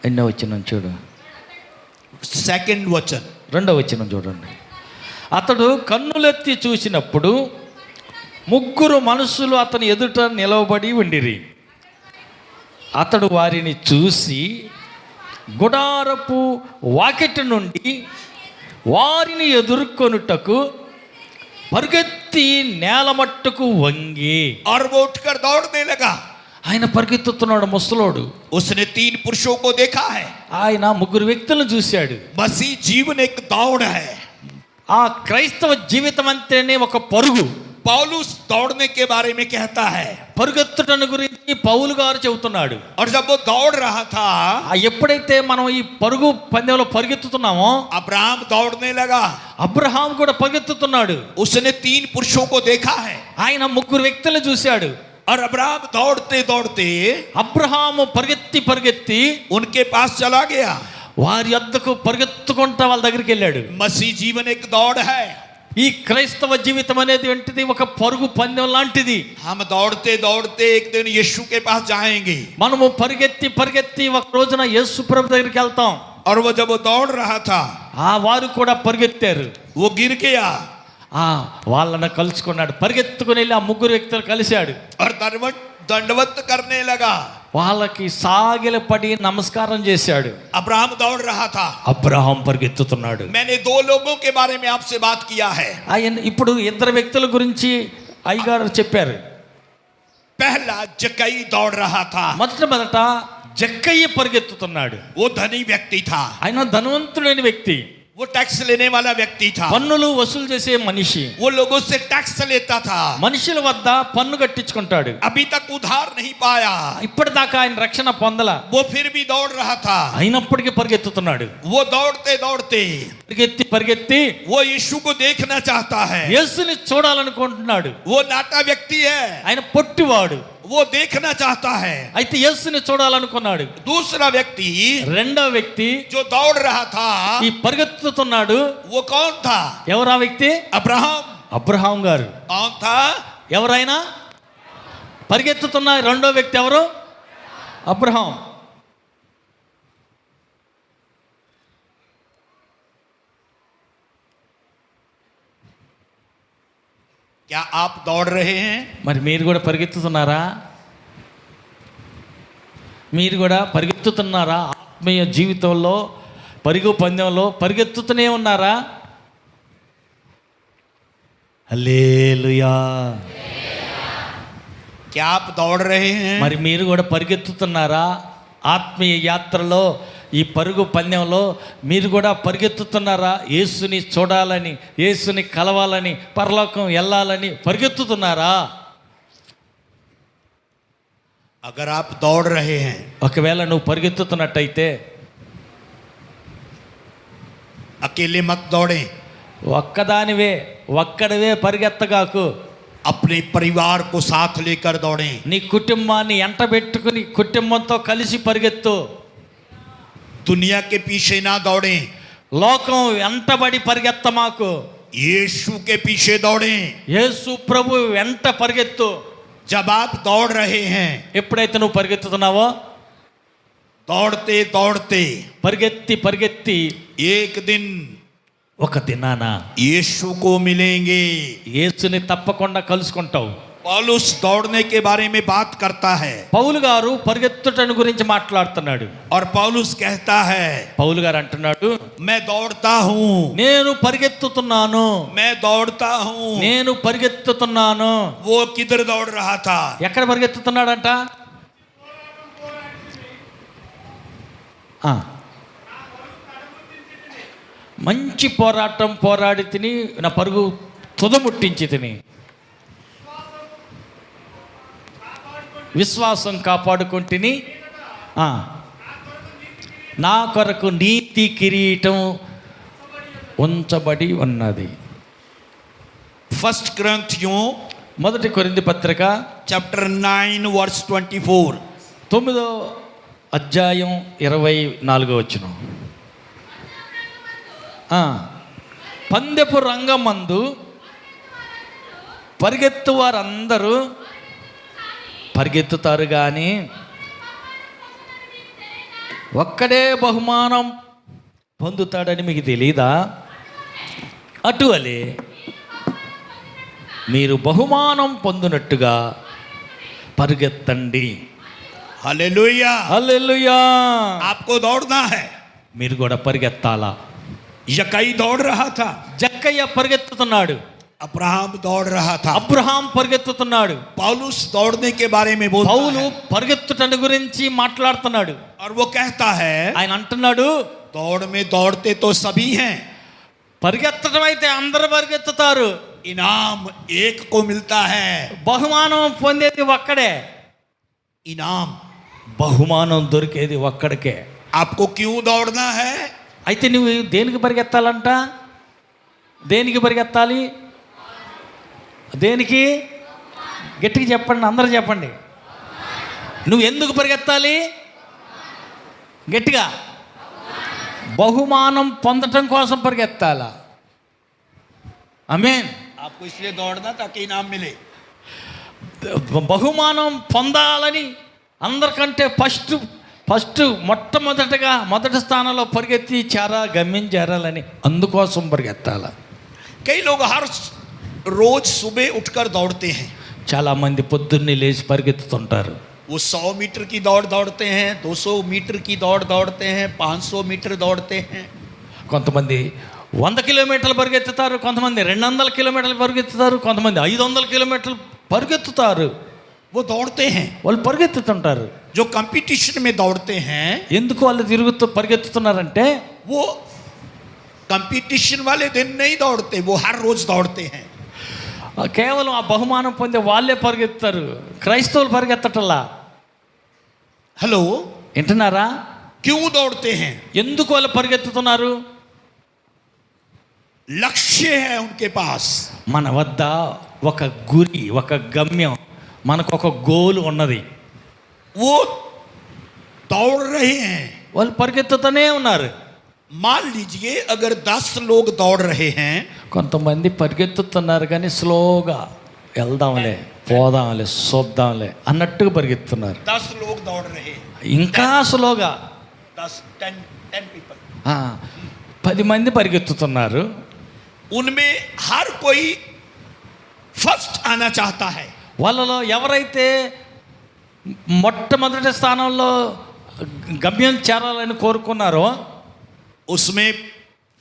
ఎన్నో వచ్చిన చూడు, सेकंड वचन, రెండో వచనం చూడండి. అతడు కన్నులెత్తి చూసినప్పుడు ముగ్గురు మనుషులు అతని ఎదుట నిలవబడి ఉండిరి. అతడు వారిని చూసి గుడారపు వాకిటి నుండి వారిని ఎదుర్కొనుటకు పరిగెత్తి నేల మట్టుకు వంగి. और वो उठकर दौड़ने लगा। ఆయన పరిగెత్తుతున్నాడు ముసలోడు. उसने 3 पुरुषों को देखा है। ఆయన ముగ్గురు వ్యక్తులను చూశాడు. मसीह जीवन एक दौड़ है। ఆ క్రైస్తవ జీవితం అంటేనే ఒక పరుగు. पौलुस दौड़ने के बारे में कहता है। పరుగెత్తుటను గురించి పౌలు గారు చెబుతున్నాడు. और जब वो दौड़ रहा था, ఎప్పుడైతే మనం ఈ పరుగు పందెంలో పరిగెత్తుతున్నామో अब्राहम दौड़ने लगा। అబ్రహాం కూడా పరిగెత్తుతున్నాడు. उसने 3 पुरुषों को देखा है। ఆయన ముగ్గురు వ్యక్తులను చూశాడు. और अब्राहम दौड़ते दौड़ते అబ్రహాము పరిగెత్తి పరిగెత్తి उनके पास चला गया। వారి వద్దకు పరిగెత్తుకుంటా వాళ్ళ దగ్గరికి వెళ్ళాడు. मसीह जीवन एक दौड़ है। ఈ క్రైస్తవ జీవితం అనేది ఏంటిది? ఒక పరుగు పందెం లాంటిది. हम दौड़ते दौड़ते एक दिन यीशु के पास जाएंगे। మనము పరిగెత్తి పరిగెత్తి ఒక రోజున యేసు ప్రభు దగ్గరికి వెళ్తాం. और वो जब वो दौड़ रहा था, ఆ వారు కూడా పరిగెత్తారు. वो गिर गया వాళ్ళని కలుసుకున్నాడు. పరిగెత్తుకుని వెళ్ళి ఆ ముగ్గురు వ్యక్తులు కలిశాడు. और दंडवत करने लगा। వాళ్ళకి సాగిలపడి నమస్కారం చేశాడు. अब्राहम दौड़ रहा था। అబ్రహాం పరిగెత్తుతున్నాడు. मैंने 2 लोगों के बारे में आपसे बात किया है। ఆయన ఇప్పుడు ఇద్దరు వ్యక్తుల గురించి అయ్యగారు చెప్పారు. पहला जक्कई दौड़ रहा था। మొదట జక్కయ్య పరిగెత్తుతున్నాడు. वो धनी व्यक्ति था। ఆయన ధనవంతుడైన వ్యక్తి. वो टैक्स लेने वाला व्यक्ति था। పన్నులు వసూలు చేసే మనిషి. वो लोगों से टैक्स लेता था। మనుషుల వద్ద పన్ను కట్టించుకుంటాడు. अभी तक उधार नहीं पाया। ఇప్పటిదాకా ఆయన రక్షణ పొందల. वो फिर भी दौड़ रहा था। అయినప్పటికీ పరిగెత్తుతున్నాడు. वो दौड़ते दौड़ते పరిగెత్తి పరిగెత్తి वो यीशु को देखना चाहता है। యేసుని చూడాలనుకుంటున్నాడు. वो नाटा व्यक्ति है। ఆయన పొట్టివాడు. वो देखना चाहता है। అయితే యేసుని చూడాలనుకున్నాడు. दूसरा व्यक्ति రెండో వ్యక్తి जो दौड़ रहा था, ఈ పరిగెత్తుతున్నాడు. वो कौन था? ఎవరా వ్యక్తి? अब्राहम। అబ్రహాం గారు. कौन था? ఎవరైనా పరిగెత్తుతున్న రెండో వ్యక్తి ఎవరు? అబ్రహాం. क्या आप दौड़ रहे हैं? మరి మీరు కూడా పరిగెత్తుతున్నారా? మీరు కూడా పరిగెత్తుతున్నారా? ఆత్మీయ జీవితంలో పరుగు పందెంలో పరిగెత్తుతూనే ఉన్నారా? హల్లెలూయా. क्या आप दौड़ रहे हैं? మరి మీరు కూడా పరిగెత్తుతున్నారా? ఆత్మీయ యాత్రలో ఈ పరుగు పందెంలో మీరు కూడా పరిగెత్తుతున్నారా? యేసుని చూడాలని, యేసుని కలవాలని, పరలోకం వెళ్ళాలని పరిగెత్తుతున్నారా? अगर आप दौड़ रहे हैं, ఒకవేళ నువ్వు పరిగెత్తుతున్నట్టయితే अकेले मत दौड़ें। ఒక్కడవే పరిగెత్తగాకు. अपने परिवार को साथ लेकर दौड़ें। నీ కుటుంబాన్ని ఎంటబెట్టుకుని కుటుంబంతో కలిసి పరిగెత్తు. दुनिया के पीछे ना दौड़ें। లోకం వెంటబడి పరిగెత్తమాకు. यीशु के पीछे दौड़ें। యేసు ప్రభు వెంట పరిగెత్తు. जब आप दौड़ रहे हैं, ఎప్పుడైతే నువ్వు పరిగెత్తుతున్నావో दौड़ते दौड़ते పరిగెత్తి పరిగెత్తి एक दिन ఒక దినాన यीशु को मिलेंगे। యేసుని తప్పకుండా కలుసుకుంటావు. पौलुस दौड़ने के बारे में बात करता है పౌలు గారు పరిగెత్తుటను గురించి మాట్లాడుతున్నాడు. और पौलुस कहता है పౌలు గారు అంటున్నాడు, मैं दौड़ता हूँ, నేను పరిగెత్తుతున్నాను, मैं दौड़ता हूँ। నేను పరిగెత్తుతున్నాను. वो किधर दौड़ रहा था? ఎక్కడ పరిగెత్తుతున్నాడంట? మంచి పోరాటం పోరాడి తిని నా పరుగు తుదముట్టించి తిని విశ్వాసం కాపాడుకుంటుని నా కొరకు నీతి కిరీటం ఉంచబడి ఉన్నది. फर्स्ट ग्रंथियों మొదటి కొరింథీ పత్రిక चैप्टर 9 वर्स 24। 9వ అధ్యాయం 24వ వచనం. పందెపు రంగమందు పరిగెత్తు వారందరూ పరిగెత్తుతారు కానీ ఒక్కడే బహుమానం పొందుతాడని మీకు తెలీదా? అటువలే మీరు బహుమానం పొందినట్టుగా పరిగెత్తండి. हालेलुया, హల్లెలూయా. आपको दौड़ना है। మీరు కూడా పరిగెత్తాలా. यकई दौड़ रहा था, జక్కయ్య పరిగెత్తుతున్నాడు, अब्राहम दौड़ रहा था, అబ్రహాం పరిగెత్తుతున్నాడు, पौलुस दौड़ने के बारे में बोलता పౌలు है పరిగెత్తుటను గురించి మాట్లాడుతున్నాడు. और वो कहता है ఆయన అంటున్నాడు, दौड़ में दौड़ते तो सभी हैं, పరిగెత్తడం అయితే అందరూ పరిగెత్తుతారు, इनाम एक को मिलता है। బహుమానం పొందేది ఒక్కడే. इनाम బహుమానం దొరికేది ఒక్కడికే. आपको क्यों दौड़ना है? అయితే నువ్వు దేనికి పరిగెత్తాలంట? దేనికి పరిగెత్తాలి? దేనికి? గట్టిగా చెప్పండి, అందరూ చెప్పండి. నువ్వు ఎందుకు పరిగెత్తాలి? గట్టిగా. బహుమానం పొందటం కోసం పరిగెత్తాలా? ఆమేన్. आपको इसलिए दौड़ना ताकि इनाम मिले। బహుమానం పొందాలని అందరికంటే ఫస్ట్ మొట్టమొదటిగా మొదటి స్థానంలో పరిగెత్తి గమ్యం చేరాలని అందుకోసం పరిగెత్తాల. कई लोग हर रोज सुबह उठकर दौड़ते हैं। చాలామంది పొద్దున్నే లేచి పరిగెత్తుతుంటారు. वो 100 मीटर की दौड़ दौड़ते हैं, 200 मीटर की दौड़ दौड़ते हैं, 500 मीटर दौड़ते हैं। కొంతమంది 100 కిలోమీటర్లు పరిగెత్తుతారు, కొంతమంది 200 కిలోమీటర్లు పరిగెత్తుతారు, కొంతమంది 500 కిలోమీటర్లు పరిగెత్తుతారు. वो दौड़ते हैं। వాళ్ళు పరిగెత్తుతుంటారు. जो कंपटीशन में दौड़ते हैं, ఎందుకు వాళ్ళు పరిగెత్తుతున్నారంటే वो कंपटीशन वाले दिन नहीं दौड़ते, वो हर रोज दौड़ते हैं। కేవలం ఆ బహుమానం పొందే వాళ్ళే పరిగెత్తారు, క్రైస్తవులు పరిగెత్తటల్లా. हेलो, వింటున్నారా? क्यों दौड़ते हैं? ఎందుకు వాళ్ళు పరిగెత్తుతున్నారు? लक्ष्य है उनके पास। మన వద్ద ఒక గురి, ఒక గమ్యం, మనకు ఒక గోల్ ఉన్నది. वो दौड़ रहे हैं। వాళ్ళు పరిగెత్తుతూనే ఉన్నారు. मान लीजिए अगर 10 लोग दौड़ रहे हैं, కొంతమంది పరిగెత్తుతున్నారు కానీ స్లోగా వెళ్దాంలే, పోదాంలే, చూద్దాంలే అన్నట్టుగా పరిగెత్తుతున్నారు. 10 लोग दौड़ रहे हैं, ఇంకా స్లోగా 10 people। 10 మంది పరిగెత్తుతున్నారు. उनमें हर कोई फर्स्ट आना चाहता है। వాళ్ళలో ఎవరైతే మొట్టమొదటి స్థానంలో గమ్యం చేరాలని కోరుకున్నారో उसमें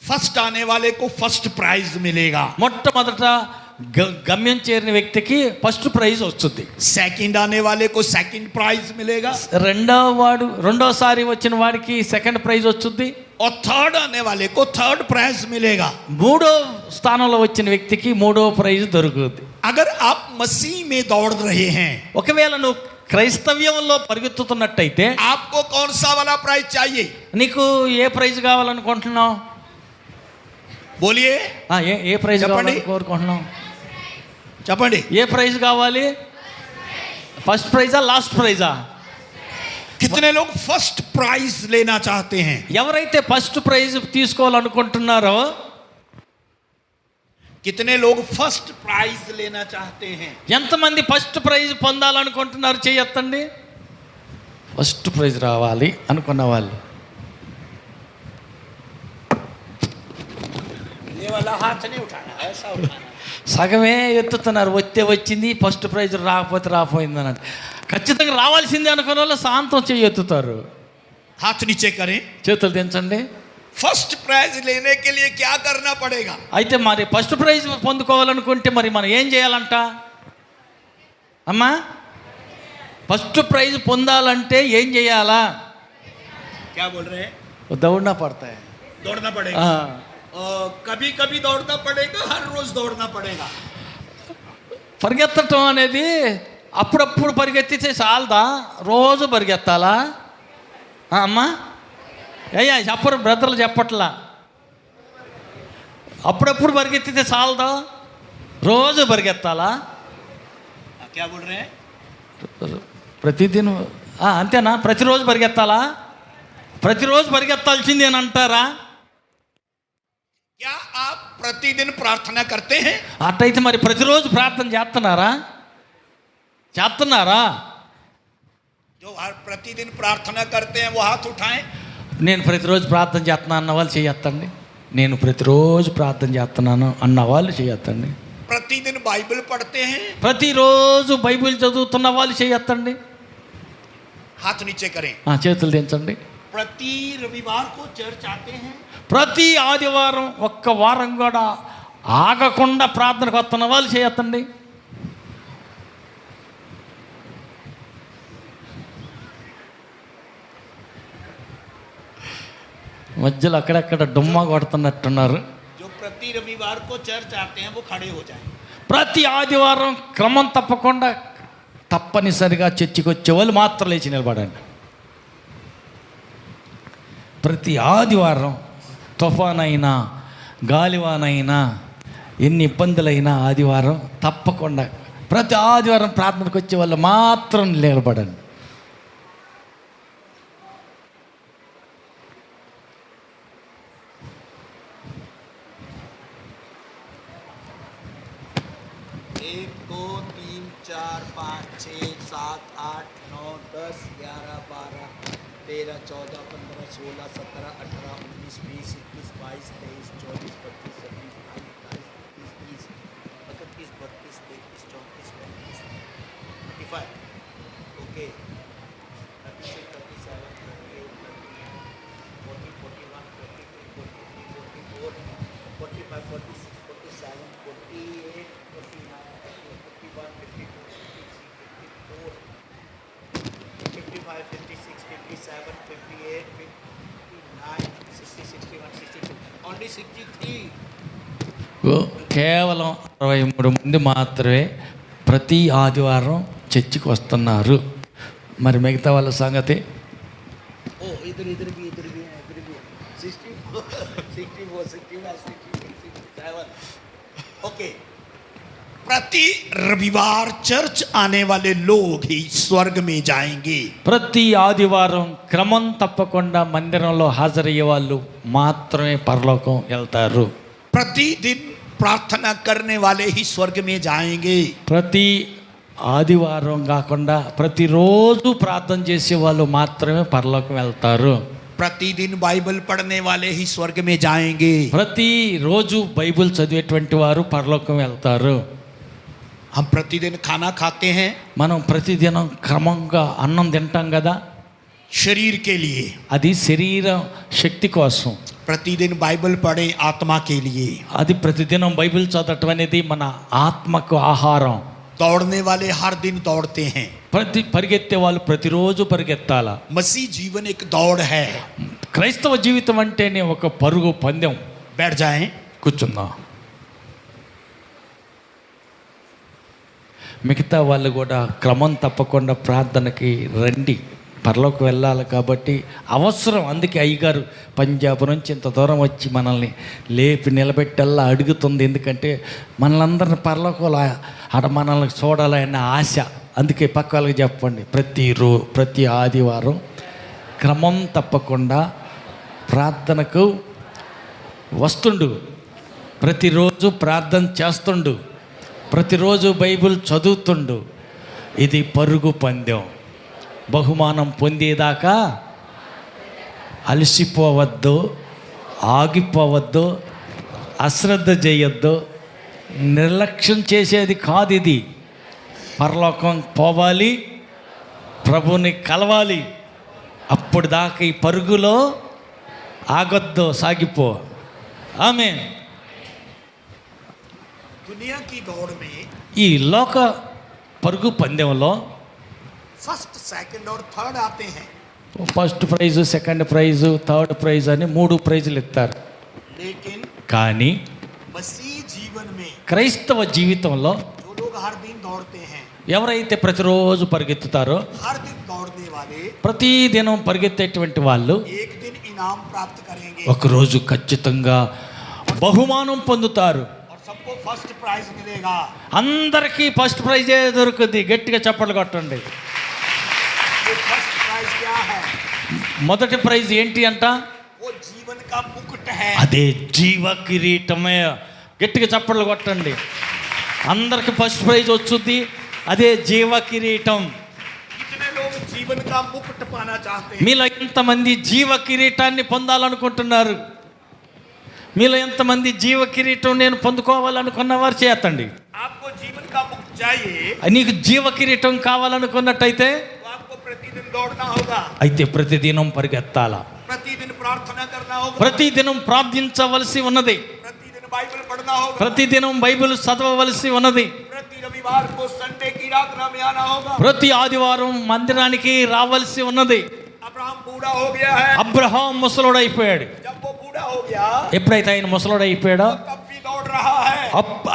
फर्स्ट आने वाले को फर्स्ट प्राइज मिलेगा। మొట్టమొదట గమ్యం చేరిన వ్యక్తికి ఫస్ట్ ప్రైజ్ వస్తుంది. सेकंड आने वाले को सेकंड प्राइज मिलेगा। రెండోసారి వచ్చిన వాడికి సెకండ్ ప్రైజ్ వస్తుంది. और थर्ड आने वाले को थर्ड प्राइज मिलेगा। మూడో స్థానంలో వచ్చిన వ్యక్తికి మూడో ప్రైజ్ దొరుకుతుంది. अगर आप मसीह में दौड़ रहे हैं, ఒకవేళ నువ్వు క్రైస్తవ్యంలో పరిగెత్తుతున్నట్టయితే आपको कौन सा वाला प्राइज चाहिए? నీకు ఏ ప్రైజ్ కావాలనుకుంటున్నావు? बोलिए, ఏ ప్రైజ్ చెప్పండి. కోరుకుంటున్నావు? चपड़ी। ఏ ప్రైజ్ కావాలి? ఫస్ట్ ప్రైజా, లాస్ట్ ప్రైజా? कितने लोग फर्स्ट प्राइज लेना चाहते हैं? ఎవరైతే ఫస్ట్ ప్రైజ్ తీసుకోవాలనుకుంటున్నారో, कितने लोग फर्स्ट प्राइज लेना चाहते हैं? ఎంతమంది ఫస్ట్ ప్రైజ్ పొందాలనుకుంటున్నారు? చేయొత్తండి. ఫస్ట్ ప్రైజ్ రావాలి అనుకున్న వాళ్ళు ये वाला हाथ नहीं उठाना, ऐसा उठाना। సగమే ఎత్తుతున్నారు. వస్తే వచ్చింది, ఫస్ట్ ప్రైజ్ రాకపోతే రాపోయింది అన్నట్టు. ఖచ్చితంగా రావాల్సిందే అనుకున్న వాళ్ళు శాంతం చేయి ఎత్తుతారు. हाथ नीचे करें। చేతులు దించండి. फर्स्ट प्राइज लेने के लिए क्या करना पड़ेगा? అయితే మరి ఫస్ట్ ప్రైజ్ పొందుకోవాలనుకుంటే మరి మనం ఏం చేయాలంట అమ్మా? ఫస్ట్ ప్రైజ్ పొందాలంటే ఏం చేయాలా? क्या बोल रहे हैं? దౌడనా పడతాయి. दौड़ना पड़ेगा। कभी कभी दौड़ना पड़ेगा, हर रोज दौड़ना पड़ेगा। పరిగెత్తటం అనేది అప్పుడప్పుడు పరిగెత్తితే చాలదా? రోజు పరిగెత్తాలా అమ్మా? అయ్యా చెప్పరు, బ్రదర్లు చెప్పట్లా. అప్పుడప్పుడు పరిగెత్తితే చాలదా? రోజు పరిగెత్తాలా? क्या बोल रहे हैं? ప్రతిదినం అంతేనా? ప్రతిరోజు పరిగెత్తాలా? ప్రతిరోజు పరిగెత్తాల్సింది అని అంటారా? क्या आप प्रतिदिन प्रार्थना करते हैं? అట్టయితే మరి ప్రతిరోజు ప్రార్థన చేస్తున్నారా? जो हर प्रतिदिन प्रार्थना करते हैं वो हाथ उठाएं। నేను ప్రతిరోజు ప్రార్థన చేస్తున్నా అన్న వాళ్ళు చేయొద్దండి. నేను ప్రతిరోజు ప్రార్థన చేస్తున్నాను అన్న వాళ్ళు చేయొద్దండి. प्रतिदिन बाइबल पढ़ते हैं, ప్రతిరోజు బైబిల్ చదువుతున్న వాళ్ళు చేయొద్దండి. हाथ नीचे करें। చేతులు దించండి. प्रति रविवार को चर्च आते हैं, ప్రతి ఆదివారం ఒక్క వారం కూడా ఆగకుండా ప్రార్థనకు వస్తున్న వాళ్ళు చేయొద్దండి. మధ్యలో అక్కడక్కడ డుమ్మా కొడుతున్నట్టున్నారు. जो प्रति रविवार को चर्च आते हैं वो खड़े हो जाएं। ప్రతి ఆదివారం క్రమం తప్పకుండా తప్పనిసరిగా చర్చికి వచ్చే వాళ్ళు మాత్రం లేచి నిలబడండి. ప్రతి ఆదివారం తుఫానైనా గాలివానైనా ఎన్ని ఇబ్బందులైనా ఆదివారం తప్పకుండా ప్రతి ఆదివారం ప్రార్థనకు వచ్చే వాళ్ళు మాత్రం నిలబడండి. एक दो तीन चार पाँच छः सात आठ नौ 10 11 12 13 14 15 16 17 18 19 20 21 22 23 24 25 26 27 28 29 30 31 32 33 34 35 45 ओके 36 37 38 39 40 41 42 43 44 45 46 47 48 49 51 52 53 54 55 56 57 58 59 60 61 62 only 63. కేవలం 63 మంది మాత్రమే ప్రతి ఆదివారం చర్చికి వస్తున్నారు. మరి మిగతా వాళ్ళ సంగతి? ओ इधर इधर भी है 64 64 65 67 ओके। प्रति रविवार चर्च आने वाले लोग ही स्वर्ग में जाएंगे। ప్రతి ఆదివారం క్రమం తప్పకుండా మందిరంలో హాజరయ్యే వాళ్ళు మాత్రమే పరలోకం వెళ్తారు. प्रतिदिन प्रार्थना करने वाले ही स्वर्ग में जाएंगे। ప్రతి ఆదివారం కాకుండా ప్రతిరోజు ప్రార్థన చేసే వాళ్ళు మాత్రమే పరలోకం వెళ్తారు. प्रतिदिन बाइबल पढ़ने वाले ही स्वर्ग में जाएंगे। ప్రతిరోజు బైబిల్ చదివేటువంటి వారు పరలోకం వెళ్తారు. हम प्रतिदिन खाना खाते हैं మనం ప్రతిదినం క్రమంగా అన్నం తింటాం కదా, शरीर के लिए। అది శరీరం శక్తి కోసం. प्रतिदिन बाइबल पढ़े आत्मा के लिए। అది ప్రతిదినం బైబిల్ చదవటం అనేది మన ఆత్మకు ఆహారం. दौड़ने वाले हर दिन दौड़ते हैं। పరిగెత్తే వాళ్ళు ప్రతిరోజు పరిగెత్తాల. मसीह जीवन एक दौड़ है। క్రైస్తవ జీవితం అంటేనే ఒక పరుగు పందెం. बैठ जाएं, కూర్చుందాం. మిగతా వాళ్ళు కూడా క్రమం తప్పకుండా ప్రార్థనకి రండి, పరలోకి వెళ్ళాలి కాబట్టి అవసరం. అందుకే అయ్యగారు పంజాబ్ నుంచి ఇంత దూరం వచ్చి మనల్ని లేపి నిలబెట్టల్లా అడుగుతుంది. ఎందుకంటే మనల్ని పరలోకంలో అక్కడ మనల్ని చూడాలన్న ఆశ. అందుకే పక్క వాళ్ళకి చెప్పండి, ప్రతి ఆదివారం క్రమం తప్పకుండా ప్రార్థనకు వస్తుండు, ప్రతిరోజు ప్రార్థన చేస్తుండు, ప్రతిరోజు బైబిల్ చదువుతుండు. ఇది పరుగు పందెం. బహుమానం పొందేదాకా అలసిపోవద్దు, ఆగిపోవద్దు, అశ్రద్ధ చేయొద్దు, నిర్లక్ష్యం చేసేది కాదు. ఇది పరలోకం పోవాలి, ప్రభుని కలవాలి. అప్పుడు దాకా ఈ పరుగులో ఆగొద్దు, సాగిపో. ఆమేన్. दुनिया की दौड़ में ఈ లోక పరుగు పందెంలో फर्स्ट, सेकंड और थर्ड आते हैं, first prize, second price, third prize అని 3 ప్రైజులు ఇస్తారు. लेकिन కానీ मसीह जीवन में క్రైస్తవ జీవితంలో जो लोग हर दिन दौड़ते हैं, ఎవరైతే ప్రతిరోజు పరిగెత్తుతారో, हर दिन दौड़ने वाले ప్రతి దినం పరిగెత్తేటువంటి వాళ్ళు एक दिन इनाम प्राप्त करेंगे ఒకరోజు ఖచ్చితంగా బహుమానం పొందుతారు. और सबको फर्स्ट प्राइज मिलेगा। అందరికీ ఫస్ట్ ప్రైజే దొరుకుతుంది. గట్టిగా చప్పట్లు కొట్టండి. वो फर्स्ट प्राइज क्या है? మొదటి ప్రైజ్ ఏంటి అంట? वो जीवन का मुकुट है। అదే జీవ కిరీటమే. గట్టిగా చప్పట్లు కొట్టండి. అందరికి ఫస్ట్ ప్రైజ్ వచ్చుద్ది, అదే జీవ కిరీటం. कितने लोग जीवन का मुकुट पाना चाहते हैं? మీలో ఎంతమంది జీవ కిరీటాన్ని పొందాలనుకుంటున్నారు? మీలో ఎంతమంది జీవ కిరీటం నేను పొందుకోవాలనుకున్న వారు చేతండి. आपको जीवन का मुकुट चाहिए నీకు జీవ కిరీటం కావాలనుకున్నట్టయితే तो आपको प्रतिदिन दौड़ना होगा, అయితే ప్రతిదినం పరిగెత్తాలా, प्रतिदिन प्रार्थना करना होगा, ప్రతిదినం ప్రార్థించవలసి ఉన్నది, प्रतिदिन बाइबल पढ़ना होगा, ప్రతిదినం బైబిల్ చదవవలసి ఉన్నది, प्रति रविवार को संडे की रात्रि में आना होगा। ప్రతి ఆదివారం మందిరానికి రావాల్సి ఉన్నది. अब्राहम बूढ़ा हो गया है, అబ్రహాం ముసలోడైపోయాడు. जब वो बूढ़ा हो गया ఎప్పుడైతే ఆయన ముసలోడైపోయాడో तब भी दौड़ रहा है।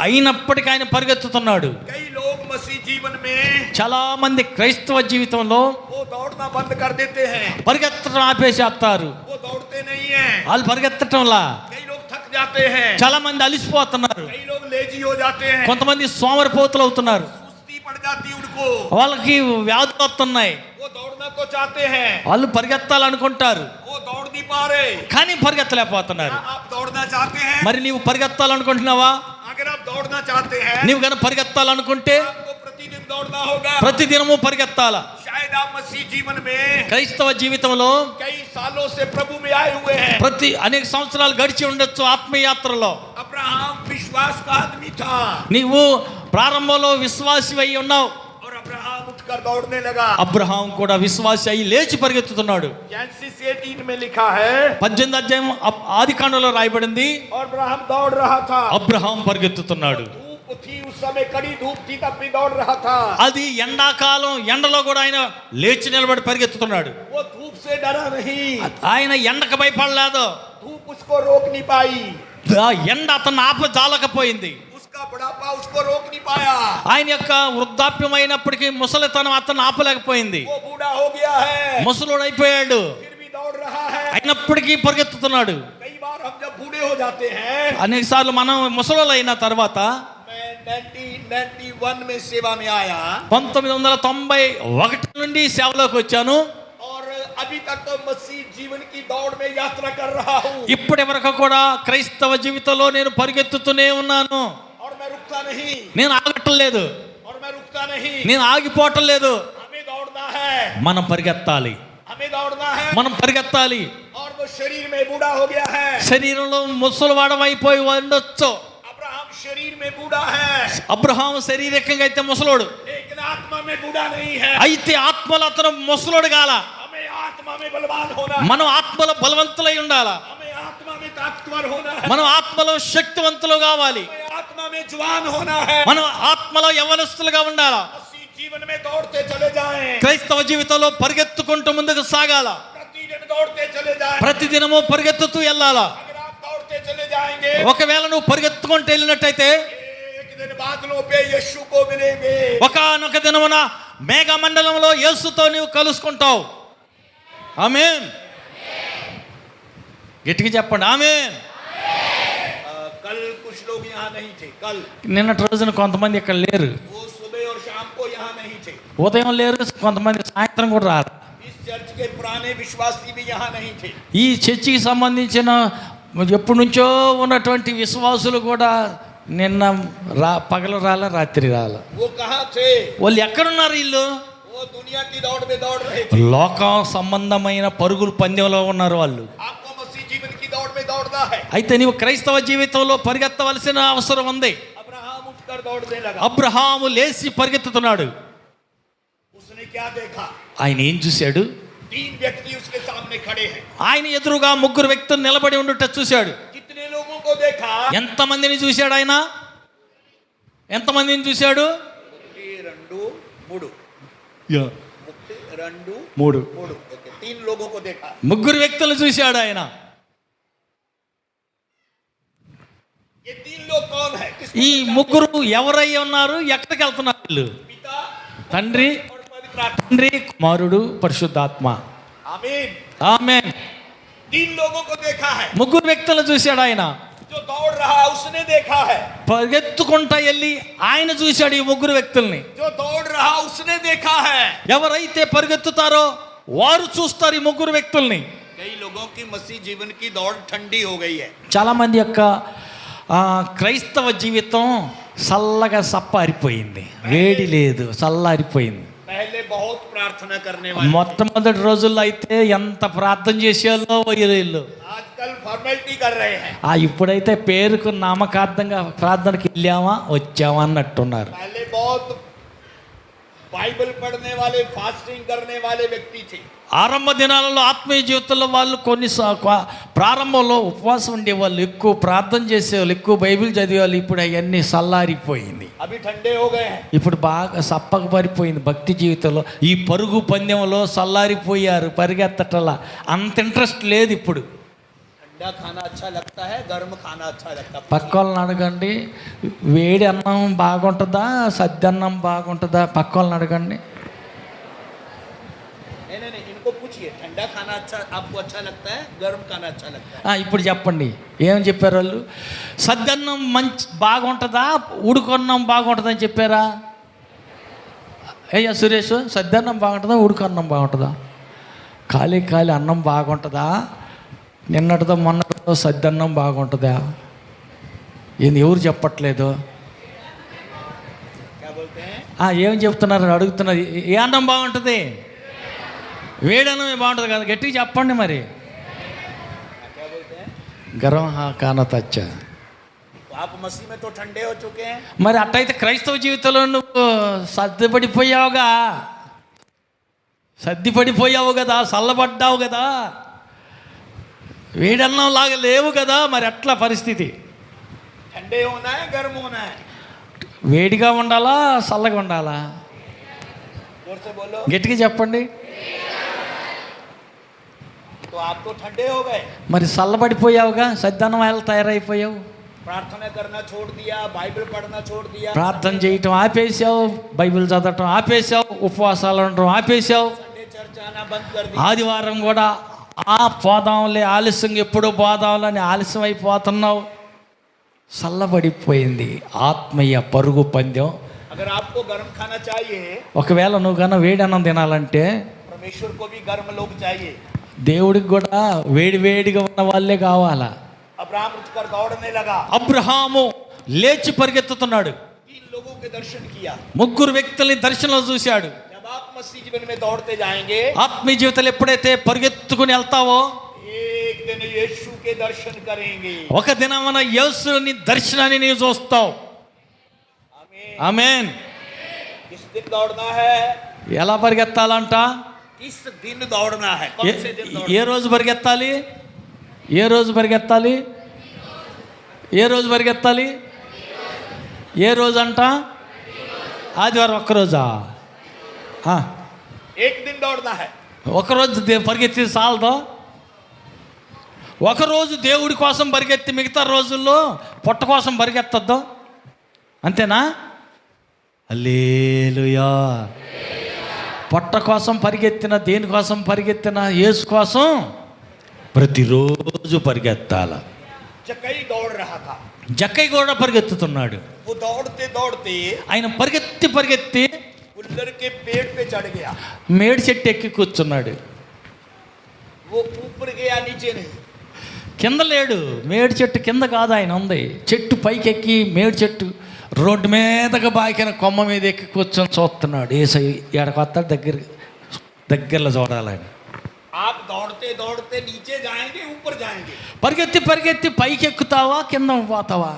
అయినప్పటికీ ఆయన పరిగెత్తుతున్నాడు. कई लोग मसीह जीवन में చాలా మంది క్రైస్తవ జీవితంలో वो दौड़ना बंद कर देते हैं, పరిగెత్తడం ఆపేసేస్తారు. वो दौड़ते नहीं हैं। వాళ్ళు పరిగెత్తటంలా कई लोग थक जाते हैं, చాలా మంది అలిసిపోతున్నారు. कई लोग लेजी हो जाते हैं, కొంతమంది సోమరిపోతులు అవుతున్నారు. सुस्ती पड़ जाती है उनको। వాళ్ళకి వ్యాధులు వస్తున్నాయి. वो दौड़ना तो चाहते हैं, వాళ్ళు పరిగెత్తాలనుకుంటారు, वो दौड़ नहीं पा रहे। కానీ పరిగెత్తలేకపోతున్నారు. क्या आप दौड़ना चाहते हैं? మరి నీవు పరిగెత్తాలనుకుంటున్నావా? अगर आप दौड़ना चाहते हैं నీవు కనుక పరిగెత్తాలనుకుంటే आपको प्रतिदिन दौड़ना होगा। ప్రతిదినము పరిగెత్తాలా. शायद आप मसीह जीवन में క్రైస్తవ జీవితంలో कई सालों से प्रभु में आए हुए हैं। అనేక సంవత్సరాలు గడిచి ఉండొచ్చు ఆత్మీయ యాత్రలో. अब्राहम विश्वास का आदमी था నీవు ప్రారంభంలో విశ్వాసి అయి ఉన్నావు. और अब्राहम उठकर दौड़ने लगा। అబ్రహాం కూడా విశ్వాసి అయి లేచి పరిగెత్తుతున్నాడు. जेनेसिस 18 में लिखा है 18వ అధ్యాయం ఆదికాండంలో రాయబడింది. और अब्राहम दौड़ रहा था। అబ్రహాం పరిగెత్తుతున్నాడు. धूप थी, उस समय कड़ी धूप थी, तब भी दौड़ रहा था। అది ఎండాకాలం, ఎండలో కూడా ఆయన లేచి నిలబడి పరిగెత్తుతున్నాడు. वो धूप से डरा नहीं, ఆయన ఎండకు భయపడలేదు. धूप उसको रोक नहीं पाई, ఆ ఎండ అతను ఆపజాలకపోయింది. उसका बुढ़ापा उसको रोक नहीं पाया। ఆయన యొక్క వృద్ధాప్యమైనప్పటికీ ముసలితనం అతను ఆపలేకపోయింది. वो बूढ़ा हो गया है, ముసలుడైపోయాడు, फिर भी दौड़ रहा है। అయినప్పటికీ పరిగెత్తుతున్నాడు. कई बार हम जब बूढ़े हो जाते हैं, అనేక సార్లు మనం ముసలోళ్ళు అయిన తర్వాత मैं 1991 में सेवा में आया 1991 నుండి సేవలోకి వచ్చాను. और अभी तक तो मसीह जीवन की दौड़ में यात्रा कर रहा हूँ ఇప్పటి వరకు కూడా క్రైస్తవ జీవితంలో నేను పరిగెత్తుతూనే ఉన్నాను. और मैं रुकता नहीं, నేను ఆగటం లేదు, और मैं रुकता नहीं। నేను ఆగిపోవటం లేదు. हमें दौड़ना है, మనం పరిగెత్తాలి, हमें दौड़ना है। మనం పరిగెత్తాలి. और वो शरीर में बूढ़ा हो गया है, శరీరంలో ముసలివాడమైపోయి ఉండొచ్చు. अब्राहम शरीर में बूढ़ा है, అబ్రహాం శారీరకంగా అయితే ముసలోడు, लेकिन आत्मा में बूढ़ा नहीं है। అయితే ఆత్మలో అతను ముసలోడు కాల. हमें आत्मा में बलवान होना है, మనం ఆత్మలో బలవంతులై ఉండాలా, हमें आत्मा में ताकतवर होना है, మనం ఆత్మలో శక్తివంతులు కావాలి, हमें आत्मा में जवान होना है। మనం ఆత్మలో యవ్వనస్తులుగా ఉండాలా. मसीह जीवन में दौड़ते चले जाएं, క్రైస్తవ జీవితంలో పరిగెత్తుకుంటూ ముందుకు సాగాల. प्रतिदिन दौड़ते चले जाएं। ప్రతిదినము పరిగెత్తుతూ వెళ్ళాలా. अगर आप दौड़ते चले जाएंगे, ఒకవేళ నువ్వు పరిగెత్తుకుంటూ వెళ్ళినట్టయితే एक दिन बादलों पे यीशु को मिलेंगे। ఒకానొక దినమున మేఘ మండలంలో యేసుతో నీవు కలుసుకుంటావు. ఆమేన్. గట్టిగా చెప్పండి ఆమేన్. कल कुछ लोग यहाँ नहीं थे, कल నిన్నటి రోజున కొంతమంది ఇక్కడ లేరు, वो सुबह और शाम को यहाँ नहीं थे। ఉదయం లేరు, కొంతమంది సాయంత్రం కూడా రారు. इस चर्च के पुराने विश्वासी भी यहाँ नहीं थे। ఈ చర్చికి సంబంధించిన ఎప్పటి నుంచో ఉన్నటువంటి విశ్వాసులు కూడా నిన్న పగలు రాల, రాత్రి రాల. वो कहाँ थे? వాళ్ళు ఎక్కడున్నారు? వీళ్ళు वो वो दुनिया की दौड़ में दौड़ रहे थे, లోక సంబంధమైన పరుగుల పందెంలో ఉన్నారు వాళ్ళు. आपको मसीह जीवन की दौड़ में दौड़ना है. అయితే నీవు క్రైస్తవ జీవితంలో పరిగెత్తవలసిన అవసరం ఉంది. अब्राहम उठकर दौड़ने लगा. అబ్రహాము లేచి పరిగెత్తుతున్నాడు. उसने क्या देखा? ఆయన ఏం చూశాడు? 3 व्यक्ति उसके सामने खड़े हैं. ఆయన ఎదురుగా 3 వ్యక్తులు నిలబడి ఉండుట చూశాడు. कितने लोगों को देखा? ఎంతమందిని చూశాడు ఆయన? ఎంతమందిని చూశాడు? 1 2 3 3 2 3 ओके 3 लोगों को देखा. 3 వ్యక్తులు చూశాడు ఆయన. ये 3 लोग कौन है? ఈ 3 ఎవరై ఉన్నారు? ఎక్కడికి వెళ్తున్నారు వీళ్ళు? पिता తండ్రి, और पवित्र आत्मा. తండ్రి, కుమారుడు, పరిశుద్ధాత్మ. आमीन. ఆమేన్. 3 लोगों को देखा है. 3 వ్యక్తులు చూశాడు ఆయన. जो दौड़ रहा उसने देखा है. పరిగెత్తుకుంటా వెళ్ళి ఆయన చూశాడు ఈ 3 వ్యక్తుల్ని. जो दौड़ रहा उसने देखा है. ఎవరైతే పరిగెత్తుతారో వారు చూస్తారు ఈ 3 వ్యక్తుల్ని. कई लोगों की मसीह जीवन की दौड़ ठंडी हो गई है. చాలా మంది యొక్క క్రైస్తవ జీవితం చల్లగా సప్పారిపోయింది. వేడి లేదు, చల్లారిపోయింది. पहले बहुत प्रार्थना करने वाले, మొట్టమొదటి రోజుల్లో అయితే ఎంత ప్రార్థన చేసేవాళ్ళో వీళ్ళు. आजकल फॉर्मेलिटी कर रहे हैं. ఇప్పుడైతే పేరుకు నామకార్థంగా ప్రార్థనకి వెళ్ళామా వచ్చామా అన్నట్టున్నారు. पहले बहुत बाइबल पढ़ने वाले, फास्टिंग करने वाले व्यक्ति थे. ఆరంభ దినాలలో ఆత్మీయ జీవితంలో వాళ్ళు ప్రారంభంలో ఉపవాసం ఉండేవాళ్ళు, ఎక్కువ ప్రార్థన చేసేవాళ్ళు, ఎక్కువ బైబిల్ చదివేవాళ్ళు. ఇప్పుడు అవన్నీ చల్లారిపోయింది. अभी ठंडे हो गए हैं. ఇప్పుడు బాగా సప్పకు పరిపోయింది భక్తి జీవితంలో. ఈ పరుగు పందెంలో చల్లారిపోయారు, పరిగెత్తటలా అంత ఇంట్రెస్ట్ లేదు ఇప్పుడు. ठंडा खाना अच्छा लगता है, गर्म खाना अच्छा लगता है. పక్క వాళ్ళని అడగండి, వేడి అన్నం బాగుంటుందా సద్దన్నం బాగుంటుందా? పక్క వాళ్ళని అడగండి. नहीं, इनको पूछिए ठंडा खाना अच्छा आपको अच्छा लगता है, गर्म खाना अच्छा लगता है. ఇప్పుడు చెప్పండి ఏం చెప్పారు వాళ్ళు? సద్దన్నం బాగుంటుందా ఉడుకన్నం బాగుంటుందా అని చెప్పారా? అయ్యా సురేష్, సద్దన్నం బాగుంటుందా ఉడుకన్నం బాగుంటుందా? ఖాళీ అన్నం బాగుంటుందా నిన్నటితో మొన్నటితో సద్దన్నం బాగుంటుందా? ఏంది ఎవరు చెప్పట్లేదు? क्या बोलते हैं? ఏం చెప్తున్నారు అడుగుతున్నారు. ఏ అన్నం బాగుంటుంది? వేడన్నమే బాగుంటుంది కదా, గట్టిగా చెప్పండి మరి. क्या बोलते हैं? గరం కానతచ్చ. तो आप मसीह में तो ठंडे हो चुके हैं. మరి అట్టయితే క్రైస్తవ జీవితంలో నువ్వు సర్దిపడిపోయావు కదా, చల్లబడ్డావు కదా, వేడన్నం లాగా లేవు కదా. మరి అట్లా పరిస్థితి. ठंडे होना है, गर्म होना है. వేడిగా ఉండాలా చల్లగా ఉండాలా? जोर से बोलो. గట్టిగా చెప్పండి. तो आप तो ठंडे हो गए. మరి చల్లబడిపోయావుగా, సద్దన్నం ఎలా తయారైపోయావు? प्रार्थना करना छोड़ दिया, बाइबल पढ़ना छोड़ दिया, ప్రార్థన చేయటం ఆపేసావు, బైబిల్ చదవటం ఆపేసావు, ఉపవాసాలు ఉండటం ఆపేసావు, संडे चर्च आना बंद कर दिया. ఆదివారం కూడా పోదాంలే ఆలస్యంగా ఎప్పుడో పోదాంలే అని ఆలస్యం అయిపోతున్నావు. చల్లబడిపోయింది ఆత్మీయ పరుగు పందెం. अगर आपको गर्म खाना चाहिए, ఒకవేళ నువ్వు కన్నా వేడన్నం తినాలంటే परमेश्वर को भी गर्म लोग चाहिए. దేవుడికి కూడా వేడిగా ఉన్న వాళ్ళే కావాలా. अब्राहम उठकर दौड़ने लगा. అబ్రహాము లేచి పరిగెత్తుతున్నాడు. 3 लोगों के दर्शन किया. 3 వ్యక్తుల్ని దర్శనంలో చూశాడు. जब आप मसीह जीवन में दौड़ते जाएंगे, ఆత్మీయ జీవితంలో ఎప్పుడైతే పరిగెత్తుకుని వెళ్తావో एक दिन यीशु के दर्शन करेंगे. ఒక దినమున యేసుని దర్శనాన్ని నీవు చూస్తావు. आमीन. ఆమేన్. किस दिन दौड़ना है? ఎలా పరిగెత్తాలంట? किस दिन दौड़ना है? कौन से दिन दौड़ना ఏ రోజు పరిగెత్తాలి? ఏ రోజు పరిగెత్తాలి? ఏ రోజు పరిగెత్తాలి? ఏ రోజు అంట? ఆదివారం ఒక్కరోజా? एक दिन दौड़ना है. ఒకరోజు పరిగెత్తి చాలదో? ఒకరోజు దేవుడి కోసం పరిగెత్తి మిగతా రోజుల్లో పొట్ట కోసం పరిగెత్తద్దు, అంతేనా? హల్లెలూయా. పొట్ట కోసం పరిగెత్తిన, దేనికోసం పరిగెత్తిన, యేసు కోసం ప్రతిరోజు పరిగెత్తాల. जक्कई दौड़ रहा था. జక్కయ్య కూడా పరిగెత్తుతున్నాడు. वो दौड़ते दौड़ते ఆయన పరిగెత్తి गुल्लर के पेड़ पे चढ़ गया. మేడి చెట్టు ఎక్కి కూర్చున్నాడు. वो ऊपर गया, नीचे नहीं. కింద లేడు, మేడి చెట్టు కింద కాదు ఆయన ఉంది. చెట్టు పైకి ఎక్కి మేడి చెట్టు రోడ్డు మీదకి బాకిన కొమ్మ మీద ఎక్కి కూర్చొని చూస్తున్నాడు. ఏసై ఎడకొత్తాడు దగ్గరలో చూడాలని. आप दौड़ते दौड़ते नीचे जाएंगे ऊपर जाएंगे? పరిగెత్తి పరిగెత్తి పైకి ఎక్కుతావా కింద పోతావా?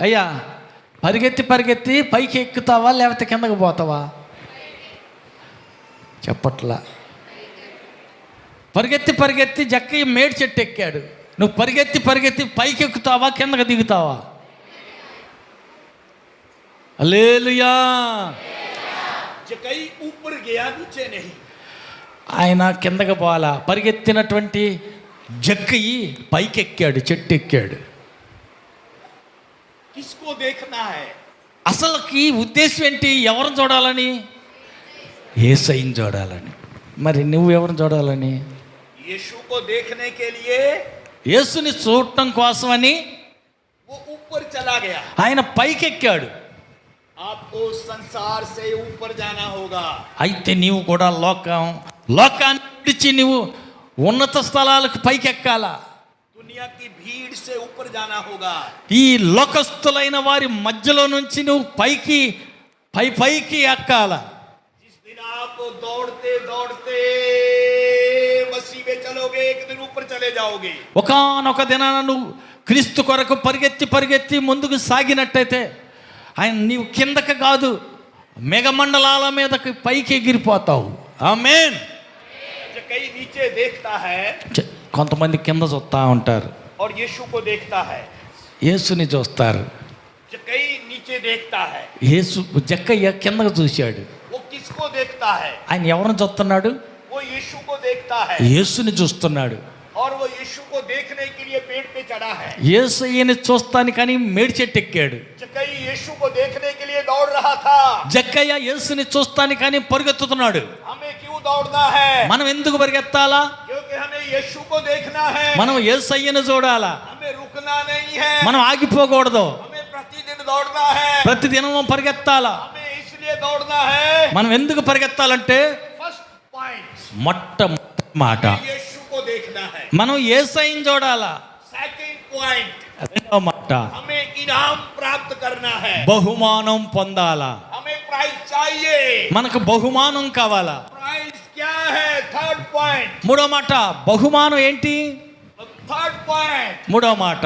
అయ్యా పరిగెత్తి పరిగెత్తి పైకి ఎక్కుతావా లేకపోతే కిందకు పోతావా? చెప్పట్లా. పరిగెత్తి పరిగెత్తి జక్కయ్య మేడి చెట్టు ఎక్కాడు. నువ్వు పరిగెత్తి పరిగెత్తి పైకి ఎక్కుతావా కిందకు దిగుతావా? హల్లెలూయా. जक्कई ऊपर गया नीचे नहीं. ఆయన కిందకు పోవాలా. పరిగెత్తినటువంటి జక్కయ్య పైకి ఎక్కాడు, చెట్టు ఎక్కాడు. किसको देखना है? అసలుకి ఉద్దేశం ఏంటి? ఎవరిని చూడాలని? యేసయ్యని చూడాలని. మరి నువ్వు ఎవరిని చూడాలని? यीशु को देखने के लिए యేసుని చూడటం కోసమని वो ऊपर चला गया. ఆయన పైకి ఎక్కాడు. आपको संसार से ऊपर जाना होगा. అయితే నీవు కూడా లోకాన్ని విడిచి నువ్వు ఉన్నత స్థలాలకు పైకి ఎక్కాలా. दुनिया की भीड़ से ऊपर जाना होगा. ఈ లోకస్తులైన వారి మధ్యలో నుంచి నువ్వు పైకి ఎక్కాలా. जिस दिन आप दौड़ते दौड़ते मसीह में चलोगे एक दिन ऊपर चले जाओगे. ఒకానొక దినాన నువ్వు క్రీస్తు కొరకు పరిగెత్తి పరిగెత్తి ముందుకు సాగినట్టయితే ఆయన నీవు కిందకి కాదు మేఘమండలాల మీదకి పైకి ఎగిరిపోతావు. ఆమేన్. कई नीचे देखता है కొంతమంది కింద చూస్తూ ఉంటారు, और यीशु को देखता है. యేసుని చూస్తారు. कई नीचे देखता है. యేసు జక్కయ్య కిందకు చూశాడు. वो किसको देखता है? ఆయన ఎవరిని చూస్తున్నాడు? वो यीशु को देखता है. యేసుని చూస్తున్నాడు. और वो यीशु को देखने के लिए पेड़ पे चढ़ा है. యేసయ్యని చూస్తానికని మేడి చెట్టు ఎక్కాడు. जक्कई यीशु को देखने के लिए दौड़ रहा था. జక్కయ్య యేసుని చూస్తానికని పరిగెత్తుతున్నాడు. हमें क्यों दौड़ना है? మనం ఎందుకు పరిగెత్తాలా? क्योंकि हमें यीशु को देखना है. మనం యేసయ్యని చూడాలా. हमें रुकना नहीं है. మనం ఆగిపోకూడదు. हमें प्रतिदिन दौड़ना है. ప్రతిదినం పరిగెత్తాలా. हमें इसलिए दौड़ना है. మనం ఎందుకు పరిగెత్తాలంటే फर्स्ट पॉइंट మొట్టమొదటి మాట यीशु को देखना है. మనం యేసయ్యని చూడాలా. सेकंड पॉइंट రెండో మాట हमें इनाम प्राप्त करना है. బహుమానం పొందాలా. हमें प्राइज चाहिए. మనకు బహుమానం కావాలా. प्राइज क्या है? Third point. మూడో మాట బహుమానం ఏంటి? थर्ड पॉइंट మూడో మాట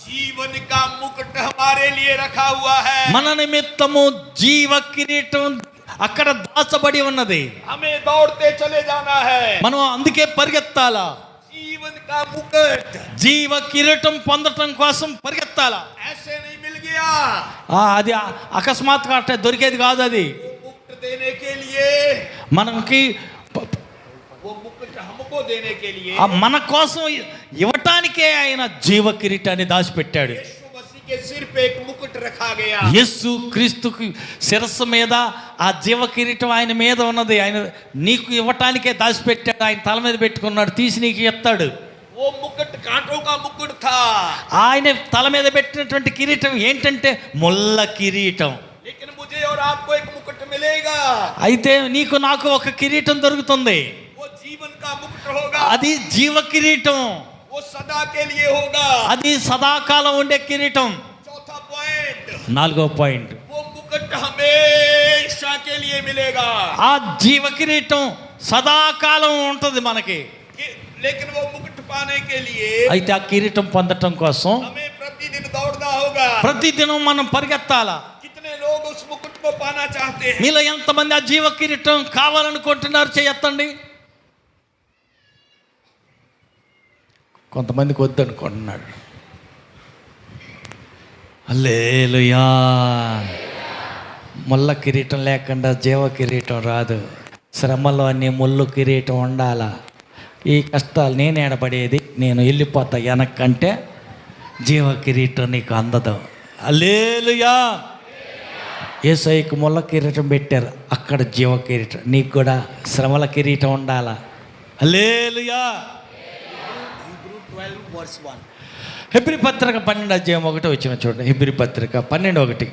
जीवन का मुकुट हमारे लिए रखा हुआ है. మన నిమిత్తము జీవ కిరీటం అక్కడ దాచబడి ఉన్నది. हमें दौड़ते चले जाना है. మనం అందుకే పరిగెత్తాలా. जीवन का मुकुट జీవ కిరీటం పొందటం కోసం పరిగెత్తాలా. ऐसे नहीं मिल गया. అది అకస్మాత్తుగా అంటే దొరికేది కాదు. అది वो मुकुट देने के लिए మనకి वो मुकुट हमको देने के लिए మన కోసం ఇవ్వటానికే ఆయన జీవ కిరీటాన్ని దాచిపెట్టాడు. यीशु मसीह के सिर पे एक मुकुट रखा गया. యేసు క్రీస్తుకి శిరస్సు మీద ఆ జీవ కిరీటం ఆయన మీద ఉన్నది. ఆయన నీకు ఇవ్వటానికే దాచిపెట్టాడు. ఆయన తల మీద పెట్టుకున్నాడు, తీసి నీకు ఇస్తాడు. वो मुकुट कांटों का मुकुट था. ఆయన తల మీద పెట్టినటువంటి కిరీటం ఏంటంటే ముళ్ళ కిరీటం. लेकिन मुझे और आपको एक मुकुट मिलेगा. అయితే నీకు నాకు ఒక కిరీటం దొరుకుతుంది. वो जीवन का मुकुट होगा. అది జీవ కిరీటం. वो सदा के लिए होगा. అది సదాకాలం ఉండే కిరీటం. चौथा पॉइंट నాలుగో పాయింట్ वो मुकुट हमेशा के लिए मिलेगा. ఆ జీవ కిరీటం సదాకాలం ఉంటుంది మనకి. लेकिन वो मुकुट पाने के लिए అయితే ఆ కిరీటం పొందటం కోసం हमें प्रतिदिन दौड़ना होगा. ప్రతిదినం మనం పరిగెత్తాలా. कितने लोग उस मुकुट को पाना चाहते हैं? మీలో ఎంతమంది ఆ జీవ కిరీటం కావాలనుకుంటున్నారు? చేయొత్తండి. కొంతమందికి వద్దనుకుంటున్నాడు. హల్లెలూయా. ముళ్ళ కిరీటం లేకుండా జీవ కిరీటం రాదు. శ్రమలో అన్ని ముళ్ళు కిరీటం ఉండాలా. ఈ కష్టాలు నేను ఏడపడేది, నేను వెళ్ళిపోతా వెనక్కంటే జీవ కిరీటం నీకు అందదు. హల్లెలూయా. యేసయ్యకు ముళ్ళ కిరీటం పెట్టారు, అక్కడ జీవ కిరీటం. నీకు కూడా శ్రమల కిరీటం ఉండాలా. హల్లెలూయా. Hebrew 12 verse 1. హెబ్రీ పత్రిక 12:1 వచ్చిన చూడండి. హెబ్రీ పత్రిక 12:1.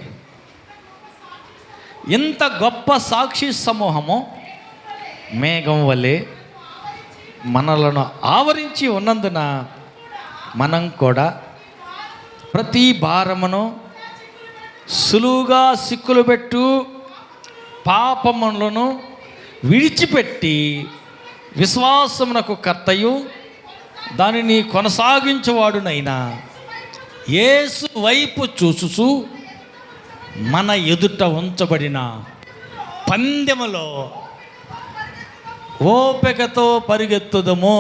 ఇంత గొప్ప సాక్షి సమూహము మేఘం వలె మనలను ఆవరించి ఉన్నందున మనం కూడా ప్రతి భారమును సులువుగా సిక్కులు పెట్టు పాపములను విడిచిపెట్టి విశ్వాసమునకు కర్తయు దానిని కొనసాగించువాడునైనా యేసు వైపు చూసుచు మన ఎదుట ఉంచబడిన పందెములో ఓపికతో పరిగెత్తుదము.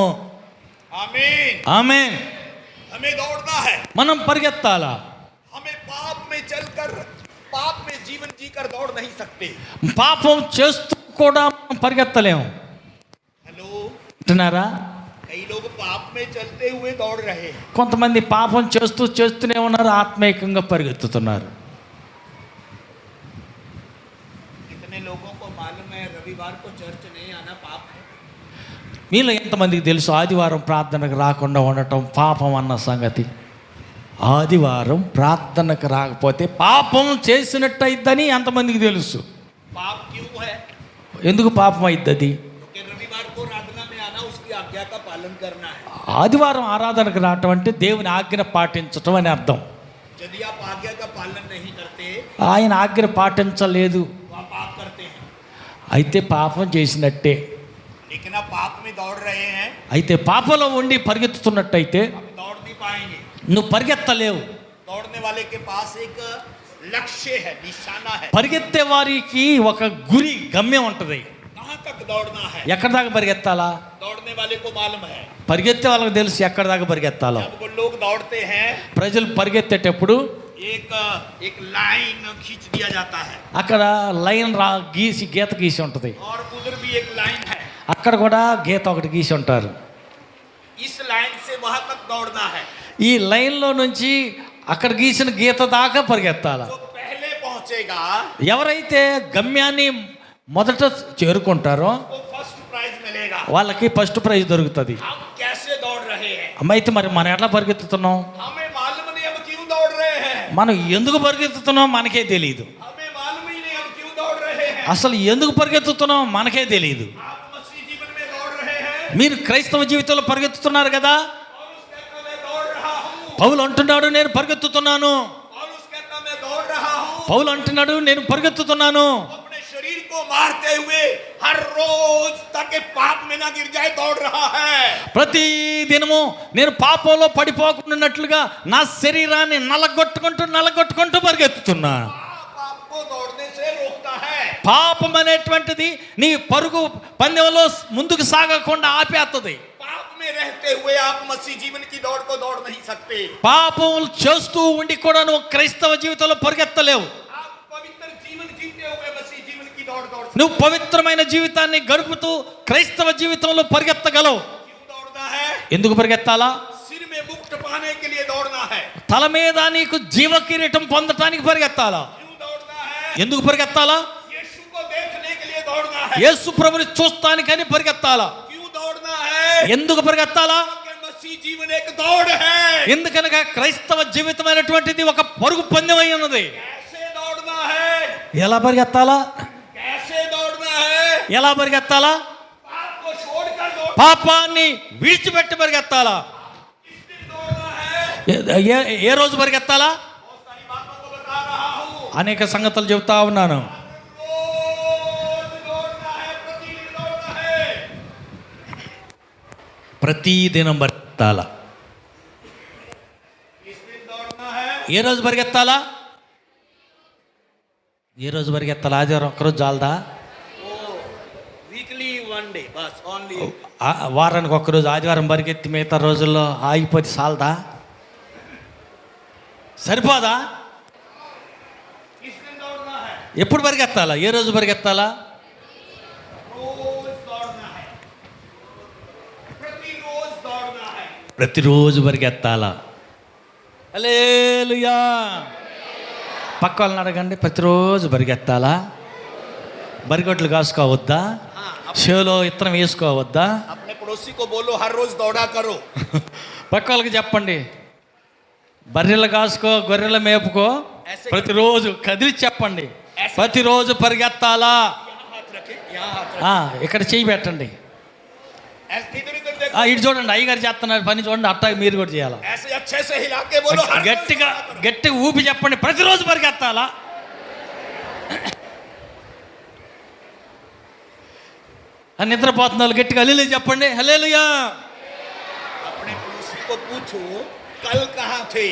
आमीन। ఆమేన్. हमें दौड़ना है, మనం పరిగెత్తాలా. हमें पाप में चलकर पाप में जीवन जीकर दौड़ नहीं सकते। పాపం చేస్తూ కూడా మనం పరిగెత్తలేము. हेलो, అంటున్నారా? कई लोग पाप में चलते हुए दौड़ रहे हैं। కొంతమంది పాపం చేస్తూనే ఉన్నారు, ఆత్మీయంగా పరిగెత్తుతున్నారు. कितने लोगों को मालूम है रविवार को चर्च नहीं आना पाप है? మీలో ఎంతమందికి తెలుసు ఆదివారం ప్రార్థనకు రాకుండా ఉండటం పాపం అన్న సంగతి? ఆదివారం ప్రార్థనకు రాకపోతే పాపం చేసినట్టు అయిద్దని ఎంతమందికి తెలుసు? पाप क्यों है? ఎందుకు పాపం అయిద్దది? क्योंकि रविवार को आराधना में आना उसकी आज्ञा का पालन करना है। ఆదివారం ఆరాధనకు రావటం అంటే దేవుని ఆజ్ఞ పాటించటం అని అర్థం. यदि आप आज्ञा का पालन नहीं करते ఆయన ఆజ్ఞ పాటించలేదు तो आप पाप करते हैं। అయితే పాపం చేసినట్టే. लेकिन आप पाप में दौड़ रहे हैं, అయితే పాపంలో ఉండి పరిగెత్తుతున్నట్టయితే आप दौड़ नहीं पाएंगे। నువ్వు పరిగెత్తలేవు. दौड़ने वाले के पास एक लक्ष्य है, निशाना है। పరిగెత్తే వారికి ఒక గురి గమ్యం ఉంటుంది. कहाँ तक दौड़ना है ఎక్కడి దాకా పరిగెత్తాలా? दौड़ने वाले को मालूम है। పరిగెత్తే వాళ్ళకి తెలుసు ఎక్కడి దాకా పరిగెత్తాలో. जब वो लोग दौड़ते हैं ప్రజలు పరిగెత్తేటప్పుడు एक लाइन खींच दिया जाता है అక్కడ లైన్ గీత గీసి ఉంటుంది. और उधर भी एक लाइन है। అక్కడ కూడా గీత ఒకటి గీసి ఉంటారు. इस लाइन से वहां तक दौड़ना है। ఈ లైన్లో నుంచి అక్కడ గీసిన గీత దాకా పరిగెత్తాలా. जो पहले पहुंचेगा ఎవరైతే గమ్యాన్ని మొదట చేరుకుంటారో वो फर्स्ट प्राइज मिलेगा। వాళ్ళకి ఫస్ట్ ప్రైజ్ దొరుకుతుంది. हम कैसे दौड़ रहे हैं? అమ్మ అయితే మరి మనం ఎట్లా పరిగెత్తుతున్నాం? हमें मालूम नहीं हम क्यों दौड़ रहे हैं। మనం ఎందుకు పరిగెత్తుతున్నాం మనకే తెలియదు. हमें मालूम ही नहीं हम क्यों दौड़ रहे हैं। అసలు ఎందుకు పరిగెత్తుతున్నాం మనకే తెలియదు. आप मसीह जीवन में दौड़ रहे हैं। మీరు క్రైస్తవ జీవితంలో పరిగెత్తుతున్నారు కదా. पौलुस कहता मैं दौड़ रहा हूँ। పౌలు అంటున్నాడు నేను పరిగెత్తుతున్నాను. पौलुस कहता मैं दौड़ रहा हूँ। పౌలు అంటున్నాడు నేను పరిగెత్తుతున్నాను. अपने शरीर को मारते हुए हर रोज ताकि पाप में ना गिर जाए दौड़ रहा है। ప్రతి దినము నేను పాపంలో పడిపోకుండాన్నట్లుగా నా శరీరాన్ని నలగొట్టుకుంటూ పరిగెత్తుతున్నా. पाप आपको दौड़ने से रोकता है। పాపం అనేటువంటిది నీ పరుగు పందెంలో ముందుకు సాగకుండా ఆపేస్తుంది. पाप में रहते हुए आप मसीह जीवन की दौड़ को दौड़ नहीं सकते। పాపం చేస్తూ ఉండి కూడా నువ్వు క్రైస్తవ జీవితంలో పరిగెత్తలేవు. आप पवित्र जीवन जीते हुए मसीह जीवन की दौड़ दौड़ सकते। నువ్వు పవిత్రమైన జీవితాన్ని గడుపుతూ క్రైస్తవ జీవితంలో పరిగెత్తగలవు. क्यों दौड़ना है? ఎందుకు పరిగెత్తాలా? सिर में मुकुट पाने के लिए दौड़ना है। తల మీద నీకు జీవ కిరీటం పొందటానికి పరిగెత్తాలా. क्यों दौड़ना है? ఎందుకు పరిగెత్తాలా? यीशु को देखने के लिए दौड़ना है। యేసు ప్రభుని చూస్తానికని పరిగెత్తాలా. क्यों दौड़ना है? ఎందుకు పరిగెత్తాలా? क्योंकि मसीह जीवन एक दौड़ है। ఎందుకనగా క్రైస్తవ జీవితం అనేటువంటిది ఒక పరుగు పందెం అయి ఉన్నది. कैसे दौड़ना है? ఎలా పరిగెత్తాలా? कैसे दौड़ना है? ఎలా పరిగెత్తాలా? पाप को छोड़कर दौड़। పాపాన్ని విడిచిపెట్టి పరిగెత్తాలా. किस दिन दौड़ना है? ఏ రోజు పరిగెత్తాలా? बहुत सारी बातों को बता रहा हूँ। అనేక సంగతులు చెబుతా ఉన్నాను. रोज दौड़ना है, प्रतिदिन दौड़ना है। ప్రతిదినం పరిగెత్తాలా. किस दिन दौड़ना है? ఏ రోజు పరిగెత్తాలా? ఏ రోజు పరిగెత్తాలా? ఆదివారం ఒక్కరోజు చాలదా? वीकली वन डे बस ओनली। వారానికి ఒక్కరోజు ఆదివారం పరిగెత్తి మిగతా రోజుల్లో ఆగిపోతే చాలదా? సరిపోదా? किस दिन दौड़ना है? ఎప్పుడు పరిగెత్తాలా? ఏ రోజు పరిగెత్తాలా? रोज दौड़ना है, प्रतिरोज दौड़ना है। ప్రతిరోజు పరిగెత్తాలా. హల్లెలూయా. పక్క వాళ్ళని అడగండి, ప్రతిరోజు పరిగెత్తాలా? బరిగొడ్లు కాసుకోవద్దా? షేలో ఇత్తనం వేసుకోవద్దా? अपने पड़ोसी को बोलो हर रोज दौड़ा करो। పక్క వాళ్ళకి చెప్పండి, బర్రెలు కాసుకో, గొర్రెలు మేపుకో, ప్రతిరోజు కదిలి చెప్పండి, ప్రతిరోజు పరిగెత్తాలా. यहाँ हाथ रखे, यहाँ हाथ रखे। ఇక్కడ చెయ్యి పెట్టండి. ऐसे इधर उधर ఇటు చూడండి, అయ్యగారు చేస్తున్నారు పని చూడండి, అట్టాగే మీరు కూడా చేయాలా. ऐसे अच्छे से हिला के बोलो, हर रोज గట్టిగా दौड़ा करो। గట్టిగా ఊపి చెప్పండి, ప్రతిరోజు పరిగెత్తాలా. నిద్రపోతున్న వాళ్ళు గట్టిగా హల్లెలూయా చెప్పండి, హల్లెలూయా. अपने पड़ोसी को पूछो कल कहाँ थे,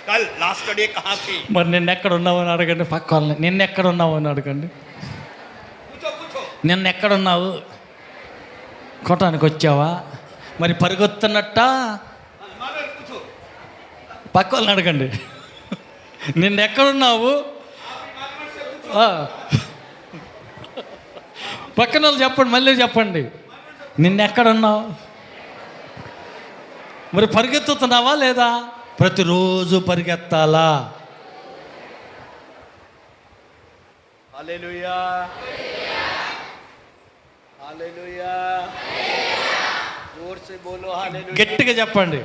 कल लास्ट डे कहाँ थे। మరి నిన్న ఎక్కడ ఉన్నావు అని అడగండి, పక్క వాళ్ళని నిన్న ఎక్కడ ఉన్నావు అని అడగండి. पूछो पूछो, నిన్న ఎక్కడున్నావు, కొట్టానికి వచ్చావా, మరి పరిగెత్తున్నట్ట, मानो पूछो, పక్క వాళ్ళని అడగండి, నిన్న ఎక్కడున్నావు. ఆ. పక్కన వాళ్ళు చెప్పండి, మళ్ళీ చెప్పండి, నిన్న ఎక్కడున్నావు, మరి పరిగెత్తుతున్నావా లేదా. ప్రతిరోజు పరిగెత్తాలా. हालेलुया हालेलुया, जोर से बोलो हालेलुया। గట్టిగా చెప్పండి,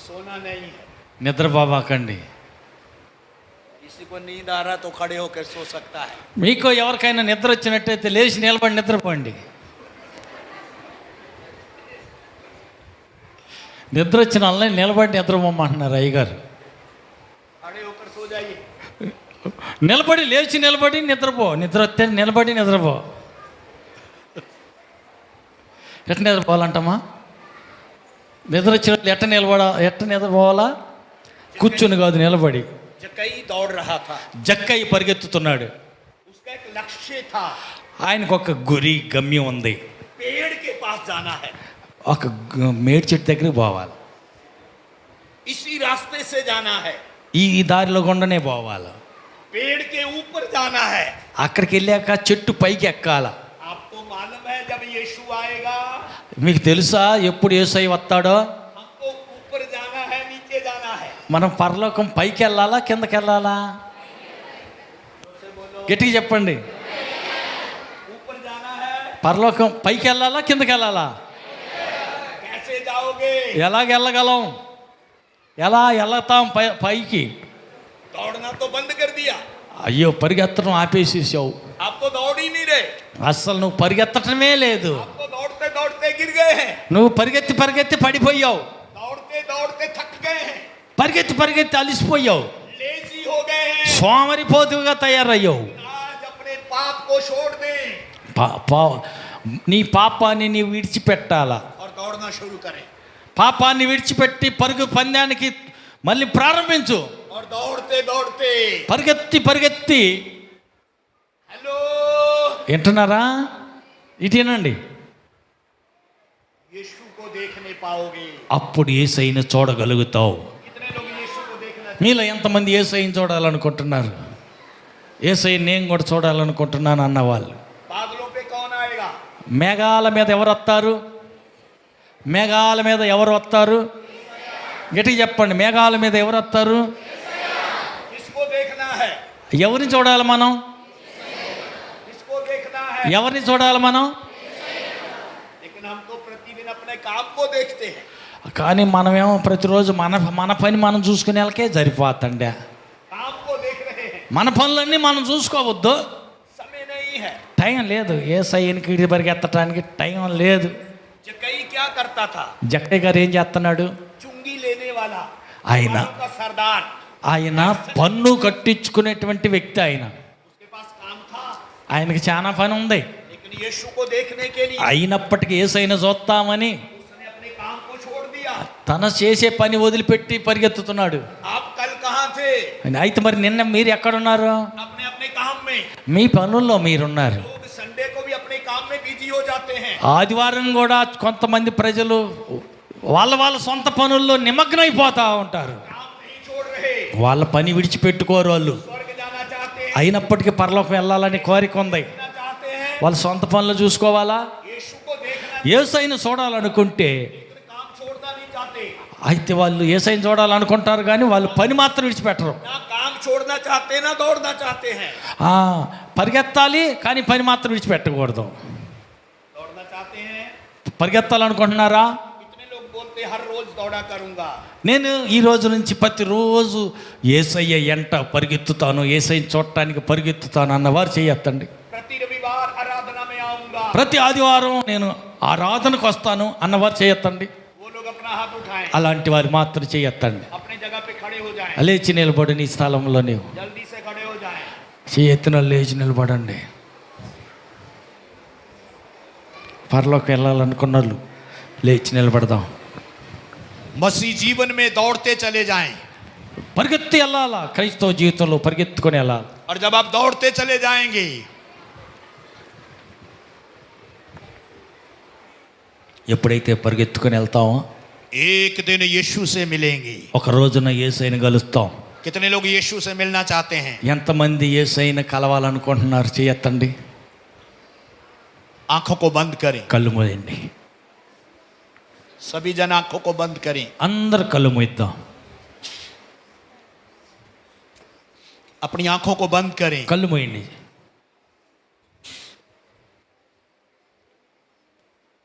सोना नहीं है, నిద్రపోబాకండి. किसी को नींद आ रहा तो खड़े होकर सो सकता है। మీకు ఎవరికైనా నిద్ర వచ్చినట్టయితే లేచి నిలబడి నిద్రపోండి. నిద్ర వచ్చిన వాళ్ళని నిలబడి నిద్రపోమంటున్నారు అయ్యగారు. खड़े होकर सो जाइए। నిలబడి లేచి నిలబడి నిద్రపో, నిద్ర వస్తే నిలబడి నిద్రపో. ఎట్ట నిద్రపోవాలంటమ్మా, నిద్ర వచ్చిన ఎట్ట నిద్రపోవాలా, కూర్చుని కాదు నిలబడి. जक्कई दौड़ रहा था, జక్కయ్య పరిగెత్తుతున్నాడు. उसका एक लक्ष्य था, ఆయనకు ఒక గురి గమ్యం ఉంది. पेड़ के पास जाना है, ఒక మేడి చెట్టు దగ్గరికి పోవాలి. इसी रास्ते से जाना है, ఈ దారిలో గుండనే పోవాలి. पेड़ के ऊपर जाना है। అక్కడికి వెళ్ళాక చెట్టు పైకి ఎక్కాల. आपको मालूम है जब यीशु आएगा మీకు తెలుసా ఎప్పుడు యేసయ్య వస్తాడో. हमको ऊपर जाना है, नीचे जाना है। మనం పరలోకం పైకి వెళ్ళాలా కిందకి వెళ్ళాలా. గట్టిగా చెప్పండి, ऊपर जाना है। పరలోకం పైకి వెళ్ళాలా కిందకి వెళ్ళాలా. कैसे जाओगे? ఎలాగ వెళ్ళగలం, ఎలా వెళ్తాం పైకి. दौड़ना तो बंद कर दिया, అయ్యో పరిగెత్తడం ఆపేసేసావు, आप तो दौड़ ही नहीं रहे, అస్సలు నువ్వు పరిగెత్తటమే లేదు. आप तो दौड़ते दौड़ते गिर गए हैं, నువ్వు పరిగెత్తి పరిగెత్తి పడిపోయావు, दौड़ते दौड़ते थक गए हैं, పరిగెత్తి పరిగెత్తి అలిసిపోయావు, लेजी हो गए हैं। సోమరిపోతుగా తయారయ్యావు. आज अपने पाप को छोड़ दें నీ పాపాన్ని నీ విడిచిపెట్టాలా. और दौड़ना शुरू करें, పాపాన్ని విడిచిపెట్టి పరుగు పందానికి మళ్ళీ ప్రారంభించు. और दौड़ते दौड़ते, పరిగెత్తి పరిగెత్తి. हेलो, వింటున్నారా, ఇటేనండి. यीशु को देख नहीं पाओगे। అప్పుడు యేసయ్యను చూడగలుగుతావు. कितने लोग यीशु को देखना మీలో ఎంతమంది యేసయ్యను చూడాలనుకుంటున్నారు. యేసయ్యని నేను కూడా చూడాలనుకుంటున్నాను అన్నవాళ్ళు. बादलों पे कौन आएगा? మేఘాల మీద ఎవరు వస్తారు, మేఘాల మీద ఎవరు వస్తారు, గట్టిగా చెప్పండి, మేఘాల మీద ఎవరు వస్తారు. किसको देखना है? ఎవరిని చూడాలి మనం, किसको देखना है? ఎవరిని చూడాలి మనం. लेकिन हम तो प्रतिदिन अपने काम को देखते हैं, కానీ మనమేమో ప్రతిరోజు మన పని మనం చూసుకునే వాళ్ళకే సరిపోతండి. काम को देख रहे हैं, మన పనులన్నీ మనం చూసుకోవద్దు. समय नहीं है। టైం లేదు, యేసయ్యనికి ఇడి పరిగెత్తడానికి టైం లేదు. जक्कई क्या करता था? జక్కయ్య గారు ఏం చేస్తున్నాడు, चुंगी लेने वाला, आईना। वालों का सरदार, ఆయన పన్ను కట్టించుకునేటువంటి వ్యక్తి. उसके पास काम था, ఆయనకి చాలా పని ఉంది. लेकिन यीशु को देखने के लिए అయినప్పటికీ యేసయ్యను చూస్తామని उसने अपने काम को छोड़ दिया। తన చేసే పని వదిలిపెట్టి పరిగెత్తుతున్నాడు. आप कल कहाँ थे? అయితే మరి నిన్న మీరు ఎక్కడున్నారు, अपने अपने काम में। మీ పనుల్లో మీరున్నారు. लोग संडे को भी अपने काम में बिजी हो जाते हैं, ఆదివారం కూడా కొంతమంది ప్రజలు వాళ్ళ సొంత పనుల్లో నిమగ్నమైపోతూ ఉంటారు. काम नहीं छोड़ रहे, వాళ్ళ పని విడిచిపెట్టుకోరు వాళ్ళు. स्वर्ग जाना चाहते हैं, అయినప్పటికీ పరలోకం వెళ్ళాలని కోరిక ఉంది. जाना चाहते हैं, వాళ్ళ సొంత పనులు చూసుకోవాలా. यीशु को देखना, యేసయ్యను చూడాలనుకుంటే लेकिन काम छोड़ना नहीं चाहते। అయితే వాళ్ళు యేసయ్యను చూడాలనుకుంటారు కానీ వాళ్ళు పని మాత్రం విడిచిపెట్టరు. ना काम छोड़ना चाहते, ना दौड़ना चाहते हैं। పరిగెత్తాలి కానీ పని మాత్రం విడిచిపెట్టకూడదు. दौड़ना चाहते हैं, పరిగెత్తాలనుకుంటున్నారా, कितने लोग बोलते हर रोज दौड़ा करूंगा। నేను ఈ రోజు నుంచి ప్రతిరోజు యేసయ్య ఎంట పరిగెత్తుతాను, యేసయ్యను చూడటానికి పరిగెత్తుతాను అన్నవారు చేయొద్దండి. प्रति रविवार आराधना में आऊंगा, ప్రతి ఆదివారం నేను ఆరాధనకు వస్తాను అన్నవారు చేయొత్తండి. वो लोग अपना हाथ उठाएं, అలాంటి వారు మాత్రం చేయొత్తండి. अपनी जगह पे खड़े हो जाएं, లేచి నిలబడి నీ స్థలంలో నీవు जल्दी से खड़े हो जाएं. చేయెత్తిన లేచి నిలబడండి. పరలోకి వెళ్ళాలనుకున్న వాళ్ళు లేచి నిలబడదాం. मसीह जीवन में दौड़ते चले जाएं. పరిగెత్తి వెళ్ళాలా, క్రైస్తవ జీవితంలో పరిగెత్తుకొని వెళ్ళాలి. और जब आप दौड़ते चले जाएंगे, ఎప్పుడైతే పరిగెత్తుకొని వెళ్తామో एक दिन यीशु से मिलेंगे. ఒక రోజున యేసయ్యను కలుస్తాం. कितने लोग यीशु से मिलना चाहते हैं? ఎంతమంది యేసయ్యను కలవాలనుకుంటున్నారు చేయొత్తండి. आंखों को बंद करें, కళ్ళు మూయండి. सभी जन आंखों को बंद करें. అందరు కళ్ళు మూయిద్దాం. अपनी आंखों को बंद करें. కళ్ళు మూయండి.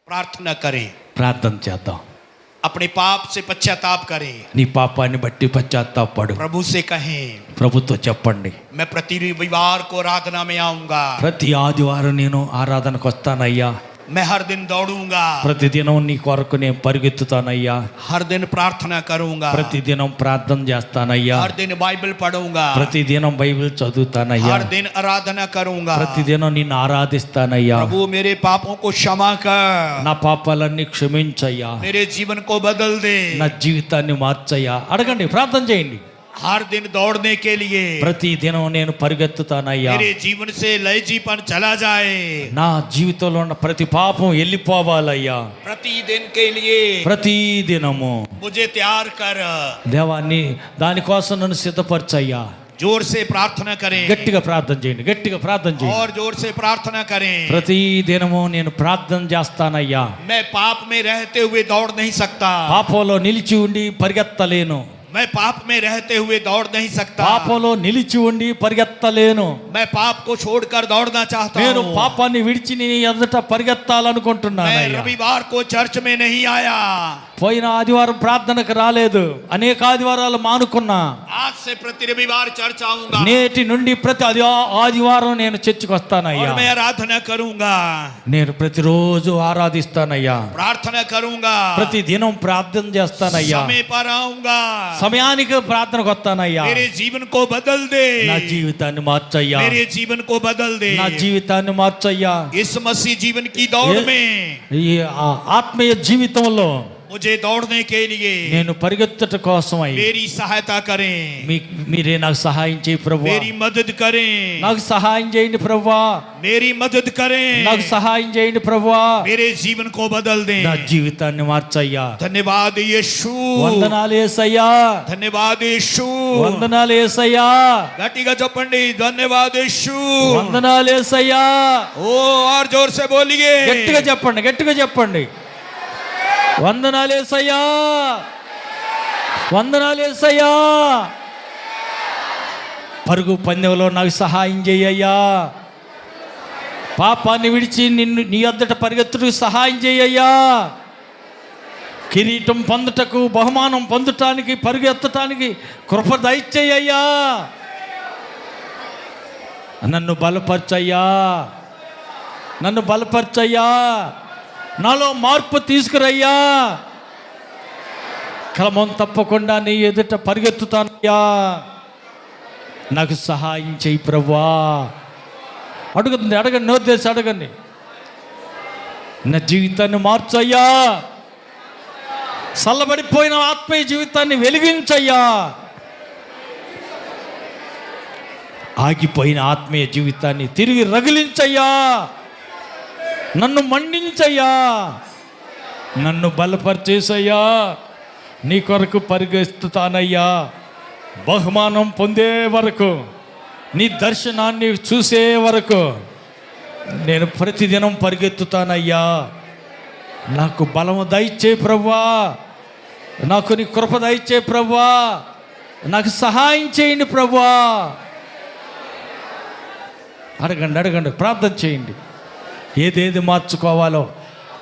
प्रार्थना करें. ప్రార్థన చేద్దాం. अपने पाप से पश्चाताप करें. నీ పాపాన్ని బట్టి పశ్చాత్తాపడు. प्रभु से कहें, ప్రభుతో చెప్పండి, मैं प्रति रविवार को आराधना में आऊंगा. ప్రతి ఆదివారం నేను ఆరాధనకు వస్తానయ్యా. मैं हर दिन दौड़ूंगा, ప్రతిదినం నీ కొరకు నేను పరిగెత్తుతానయ్యా. हर दिन प्रार्थना करूंगा, ప్రతిదినం ప్రార్థన చేస్తానయ్యా. हर दिन बाइबल पढ़ूंगा, ప్రతిదినం బైబిల్ చదువుతానయ్యా. हर दिन आराधना करूंगा. ప్రతిదినం నిన్ను ఆరాధిస్తానయ్యా. प्रभु मेरे पापों को क्षमा कर, నా పాపాలన్నీ క్షమించయ్యా. मेरे जीवन को बदल दे. నా జీవితాన్ని మార్చయ్యా. అడగండి, ప్రార్థన చేయండి. हर दिन दौड़ने के लिए ప్రతి దినం నేను పరిగెత్తుతానయ్యా. मेरे जीवन से लयजीपन चला जाए. నా జీవితంలో ఉన్న ప్రతి పాపం వెళ్ళిపోవాలయ్యా. प्रतिदिन के लिए ప్రతి దినము मुझे तैयार कर. దేవాన్ని దానికోసం నన్ను సిద్ధపరచయ్యా. जोर से प्रार्थना करें, గట్టిగా ప్రార్థన చేయండి. గట్టిగా ప్రార్థన చేయండి. और जोर से प्रार्थना करें. ప్రతి దినము నేను ప్రార్థన చేస్తానయ్యా. मैं पाप में रहते हुए दौड़ नहीं सकता. పాపంలో నిలిచి ఉండి పరిగెత్తలేను. मैं पाप में रहते हुए दौड़ नहीं सकता. పాపంలో నిలిచి ఉండి పరిగెత్తలేను. मैं पाप को छोड़कर दौड़ना चाहता నేను हूँ. పాపాన్ని విడిచి నీ ఎదుట పరిగెత్తాలనుకుంటున్నాను. मैं रविवार को चर्च में नहीं आया. పోయిన ఆదివారం ప్రార్థనకు రాలేదు. అనేక ఆదివారాలు మానుకున్నా. आज से प्रति रविवार चर्च आऊंगा, నేటి నుండి ప్రతి ఆదివారం నేను చర్చికి వస్తానయ్యా. और मैं आराधना करूंगा, నేను ప్రతిరోజు ఆరాధిస్తానయ్యా. प्रार्थना करूंगा, ప్రతి దినం ప్రార్థన చేస్తానయ్యా. समय पर आऊंगा. సమయానికి ప్రార్థనకు వస్తానయ్యా. मेरे जीवन को बदल दे. నా జీవితాన్ని మార్చయ్యా. मेरे जीवन को बदल दे. నా జీవితాన్ని మార్చయ్యా. इस मसीह जीवन की दौड़ में ఈ ఆత్మీయ జీవితంలో मुझे दौड़ने के लिए నేను పరిగెత్తట కోసం मेरी सहायता करें. మీరే నాకు సహాయం చేయి ప్రభువా. मेरी मदद करें. నాకు సహాయం చేయండి ప్రభువా. मेरी मदद करें. నాకు సహాయం చేయండి ప్రభువా. मेरे जीवन को बदल दें. నా జీవితాన్ని మార్చయ్యా. धन्यवाद यीशु. వందనాలు యేసయ్యా. धन्यवाद यीशु. వందనాలు యేసయ్యా. गट्टिगा चप्पंडी. धन्यवाद यीशु. వందనాలు యేసయ్యా. ओ और जोर से बोलिए. గట్టిగా చెప్పండి, గట్టిగా చెప్పండి. వందనాలు యేసయ్యా. వందనాలు యేసయ్యా. పరుగు పందెంలో నాకు సహాయం చేయయ్యా. పాపాన్ని విడిచి నిన్ను నీ వద్దట పరిగెత్తుటకు సహాయం చేయయ్యా. కిరీటం పొందుటకు, బహుమానం పొందటానికి, పరిగెత్తటానికి కృప దయచేయ్యా. నన్ను బలపరచయ్యా. నన్ను బలపరచయ్యా. నాలో మార్పు తీసుకురయ్యా. క్రమం తప్పకుండా నీ ఎదుట పరిగెత్తుతానయ్యా. నాకు సహాయం చేయి ప్రభువా. అడగండి, అడగండి, నోరు తెరిచి అడగండి. నా జీవితాన్ని మార్చయ్యా. చల్లబడిపోయిన ఆత్మీయ జీవితాన్ని వెలిగించయ్యా. ఆగిపోయిన ఆత్మీయ జీవితాన్ని తిరిగి రగిలించయ్యా. నన్ను మండించయ్యా. నన్ను బలపరిచేసయ్యా. నీ కొరకు పరిగెత్తుతానయ్యా. బహుమానం పొందే వరకు, నీ దర్శనాన్ని చూసే వరకు నేను ప్రతిదినం పరిగెత్తుతానయ్యా. నాకు బలము దయచే ప్రభువా. నాకు నీ కృప దయచే ప్రభువా. నాకు సహాయం చేయండి ప్రభువా. అడగండి, అడగండి, ప్రార్థన చేయండి. ఏదేది మార్చుకోవాలో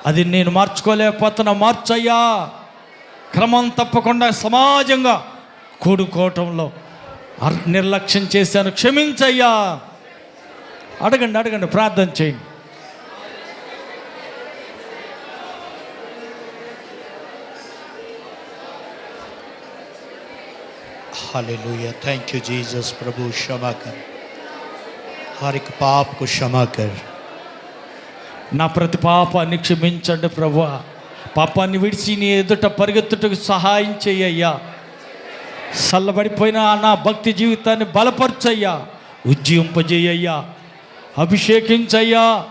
అది నేను మార్చుకోలేకపోతున్నా, మార్చయ్యా. క్రమం తప్పకుండా సమాజంగా కూడుకోవటంలో నిర్లక్ష్యం చేశాను, క్షమించయ్యా. అడగండి, అడగండి, ప్రార్థన చేయండి. Hallelujah, thank you Jesus. प्रभु क्षमा कर, हर एक पाप को क्षमा कर। నా ప్రతి పాపాన్ని క్షమించండి ప్రభువా. పాపాన్ని విడిచి నీ ఎదుట పరిగెత్తుటకు సహాయం చెయ్యయ్యా. చల్లబడిపోయిన నా భక్తి జీవితాన్ని బలపరచయ్యా, ఉజ్జీంపజేయ్యా, అభిషేకించయ్యా,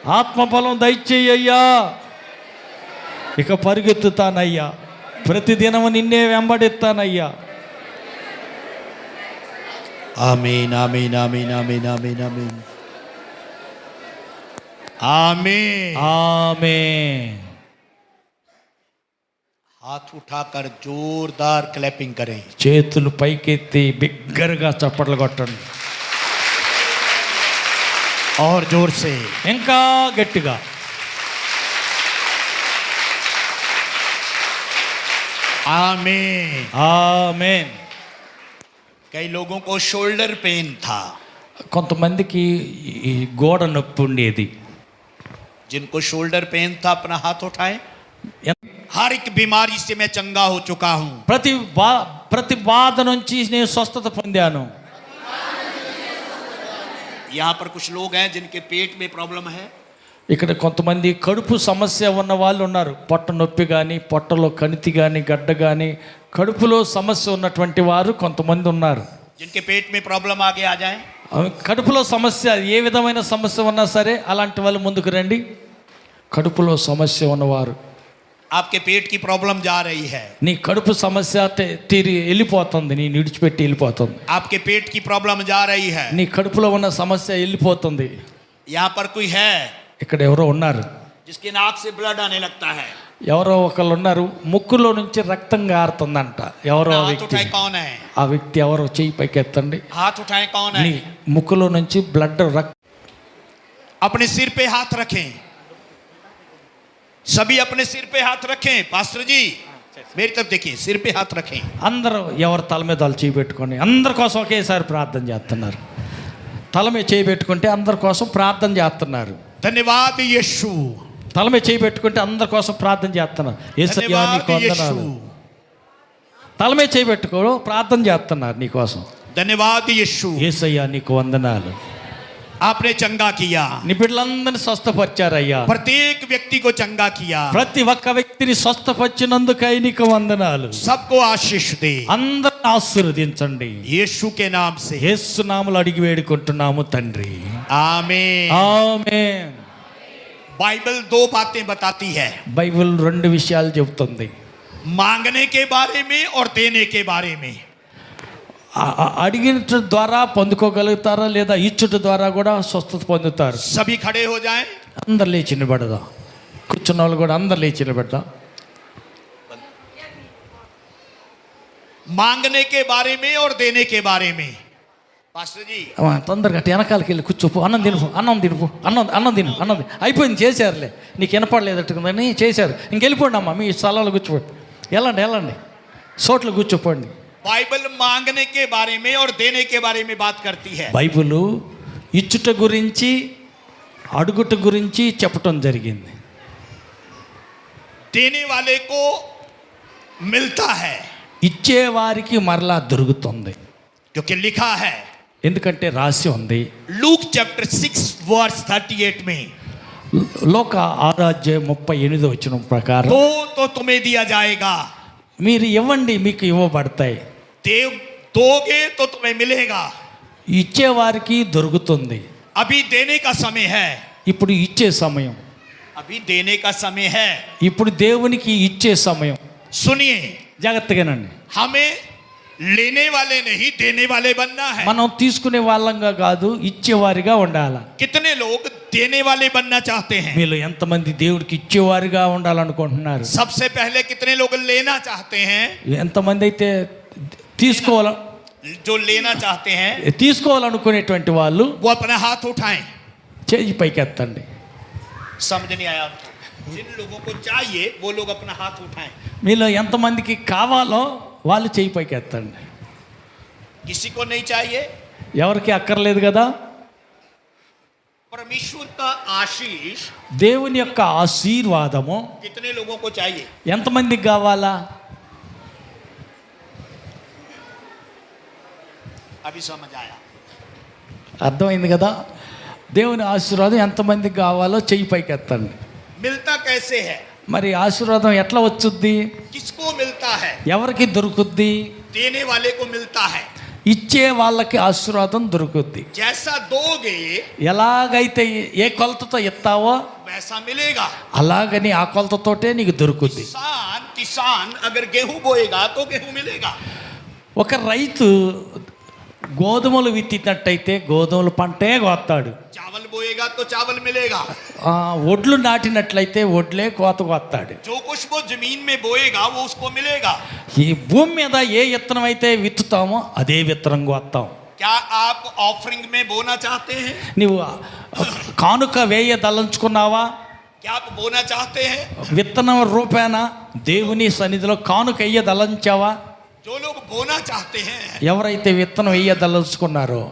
ఆత్మబలం దయచేయ్యా. ఇక పరిగెత్తుతానయ్యా, ప్రతిదినము నిన్నే వెంబడిస్తానయ్యా. आमीन आमीन आमीन आमीन आमीन आमीन आमीन ఆమేన్. हाथ उठाकर जोरदार क्लैपिंग करें। చేతులు పైకెత్తి బిగ్గరగా చప్పట్లు కొట్టండి. और जोर से, ఇంకా గట్టిగా. आमीन। ఆమేన్. कई लोगों को शोल्डर पेन था, కొంతమందికి ఈ గోడ నొప్పి ఉండేది. जिनको शोल्डर पेन था अपना हाथ उठाएं। ఎన్- हर एक बीमारी से मैं चंगा हो चुका हूं। ప్రతి బాధ నుంచి నేను స్వస్థత పొందాను. यहाँ पर कुछ लोग हैं जिनके पेट में प्रॉब्लम है। ఇక్కడ కొంతమంది కడుపు సమస్య ఉన్న వాళ్ళు ఉన్నారు. పొట్ట నొప్పి కానీ, పొట్టలో కణితి కానీ, గడ్డ కానీ, కడుపులో సమస్య ఉన్నటువంటి వారు కొంతమంది ఉన్నారు. जिनके पेट में प्रॉब्लम आगे आ जाए। కడుపులో సమస్య, ఏ విధమైన సమస్య ఉన్నా సరే అలాంటి వాళ్ళు ముందుకు రండి. కడుపులో సమస్య ఉన్నవారు, आपके पेट की प्रॉब्लम जा रही है, నీ కడుపు సమస్య తీరి వెళ్ళిపోతుంది, నీ విడిచిపెట్టి వెళ్ళిపోతుంది. आपके पेट की प्रॉब्लम जा रही है। నీ కడుపులో ఉన్న సమస్య వెళ్ళిపోతుంది. यहाँ पर कोई है ఇక్కడ ఎవరో ఉన్నారు, जिसके नाक से ब्लड आने लगता है। ఎవరో ఒకళ్ళు ఉన్నారు, ముక్కులో నుంచి రక్తం గారుతుందంట. ఎవరో ఆ हाथ వ్యక్తి, उठाए कौन है? ఆ వ్యక్తి ఎవరో చెయ్యి పైకెత్తండి. हाथ उठाए कौन నీ है? ముక్కులో నుంచి బ్లడ్ రక్తం. अपने सिर पे हाथ रखें, सभी अपने सिर पे हाथ रखें। पास्टर जी मेरी तरफ देखिए, सिर पे हाथ रखें। అందరూ ఎవరు తల మీద వాళ్ళు చేయి పెట్టుకొని అందరి కోసం ఒకేసారి ప్రార్థన చేస్తున్నారు. తల మీద చేయి పెట్టుకుంటే అందరి కోసం ప్రార్థన చేస్తున్నారు. धन्यवाद यीशु, తల మీద చేయి పెట్టుకుంటే అందరి కోసం ప్రార్థన చేస్తున్నారు. యేసయ్యా నీకు धन्यवाद వందనాలు. यीशु, తల మీద చేయి పెట్టుకో ప్రార్థన చేస్తున్నారు నీ కోసం. धन्यवाद यीशु। యేసయ్యా నీకు వందనాలు. आपने चंगा किया, నీ బిడ్డలందరినీ స్వస్థపరిచారయ్యా. प्रत्येक व्यक्ति को चंगा किया। ప్రతి ఒక్క వ్యక్తిని స్వస్థపరిచినందుకై నీకు వందనాలు. सबको आशीष दे అందరిని ఆశీర్వదించండి. यीशु के नाम से। యేసు నామములో అడిగి వేడుకుంటున్నాము తండ్రి. आमीन। ఆమేన్. बाइबल दो बातें बताती है, బైబిల్ రెండు విషయాలు చెబుతుంది. मांगने के बारे में और देने के बारे में। అడిగిన ద్వారా పొందుకోగలుగుతారా, లేదా ఇచ్చుట ద్వారా కూడా స్వస్థత పొందుతారు. सभी खड़े हो जाएं। అందరు లేచి నిలబడదాం. కూర్చున్న వాళ్ళు కూడా అందరు లేచి నిలబడదాం. मांगने के बारे में और देने के बारे में। पास्टर जी తొందరగా అటు వెనకాలకి వెళ్ళి కూర్చోపు. అన్నం తినుపు, అన్నం తినుపు, అన్నం తిను. అయిపోయింది, చేశారులే. నీకు వినపడలేదట్టుకుందని చేశారు. ఇంకెళ్ళిపోండి అమ్మా, మీ స్థలాలు కూర్చోండి. వెళ్ళండి చోట్ల కూర్చోపోండి. बाइबल मांगने के बारे में और देने के बारे में बात करती है। బైబిల్ ఇచ్చుట గురించి అడుగుట గురించి చెప్పటం జరిగింది. देने वाले को मिलता है, ఇచ్చేవారికి మరలా దొరుకుతుంది. क्योंकि लिखा है ఎందుకంటే రాసి ఉంది. लूक चैप्टर 6 वर्स 38 में, లోక 6:38 ప్రకారం दो तो तुम्हें दिया जाएगा, మీరు ఇవ్వండి మీకు ఇవ్వబడతాయి, देव दोगे तो तुम्हें मिलेगा। ఇచ్చేవారికి దొరుకుతుంది. अभी देने का समय है, ఇప్పుడు ఇచ్చే సమయం, अभी देने का समय है। ఇప్పుడు దేవునికి ఇచ్చే సమయం. सुनिए, జాగ్రత్తగానండి. हमें लेने वाले नहीं देने वाले बनना है। మనం తీసుకునే వాళ్ళంగా కాదు, ఇచ్చేవారిగా ఉండాలి. कितने लोग देने वाले बनना चाहते हैं? మీలో ఎంతమంది దేవుడికి ఇచ్చేవారిగా ఉండాలనుకుంటున్నారు? सबसे पहले कितने लोग लेना चाहते हैं? ఎంతమంది అయితే जो लेना चाहते हैं తీసుకోవాలనుకునేటువంటి వాళ్ళు वो अपना हाथ उठाएं। చేయి పైకెత్తండి. समझ नहीं आया? जिन लोगों को चाहिए वो लोग अपना हाथ उठाएं। మీలో ఎంతమందికి కావాలో వాళ్ళు చేయి పైకెత్తండి. किसी को नहीं चाहिए? ఎవరికి అక్కర్లేదు కదా. परमेश्वर का आशीष దేవుని యొక్క ఆశీర్వాదము कितने लोगों को चाहिए? ఎంతమందికి కావాలా? अभी समझ आया। అర్థమైంది కదా? దేవుని ఆశీర్వాదం ఎంతమందికి కావాలో చెయ్యి పైకి ఎత్తండి. मिलता कैसे है? మరి ఆశీర్వాదం ఎట్లా వచ్చుద్ది? किसको मिलता है? ఎవరికి దొరుకుద్ది? देने वाले को मिलता है। ఇచ్చే వాళ్ళకి ఆశీర్వాదం దొరుకుద్ది. जैसा दोगे ఎలాగైతే ఏ కొలతతో ఇస్తావో वैसा मिलेगा। అలాగని ఆ కొలతతోటే నీకు దొరుకుద్ది. किसान अगर गेहूं बोएगा तो गेहूं मिलेगा। ఒక రైతు గోధుమలు విత్తినట్టయితే గోధుమల పంటే కోస్తాడు. चावल बोएगा तो चावल मिलेगा। ఒడ్లు నాటినట్లయితే ఒడ్లే కోత కోస్తాడు. जो कुछ वो जमीन में बोएगा वो उसको मिलेगा। ఈ భూమి మీద ఏ విత్తనం అయితే విత్తుతామో అదే విత్తనం కోస్తాం. क्या आप ऑफरिंग में बोना चाहते हैं? నువ్వు కానుక వేయదలంచుకున్నావా? क्या आप बोना चाहते हैं? విత్తనం రూపేణ దేవుని సన్నిధిలో కానుక వేయదలంచావా? जो लोग बोना चाहते हैं ఎవరైతే విత్తనం వేయదలుచుకున్నారో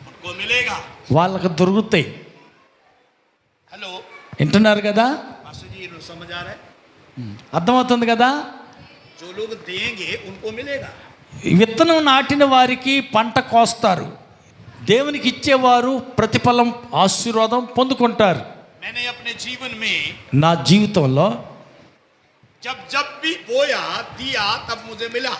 उनको मिलेगा। వాళ్ళకి దొరుకుతాయి. हेलो, వింటున్నారు కదా? मास्टर जी समझ आ रहा है? అర్థమవుతుంది కదా? जो लोग देंगे उनको मिलेगा। ఈ విత్తనం నాటిన వారికి పంట కోస్తారు. దేవునికి ఇచ్చేవారు ప్రతిఫలం ఆశీర్వాదం పొందుకుంటారు. मैंने अपने जीवन में నా జీవితంలో जब जब भी बोया दिया तब मुझे मिला।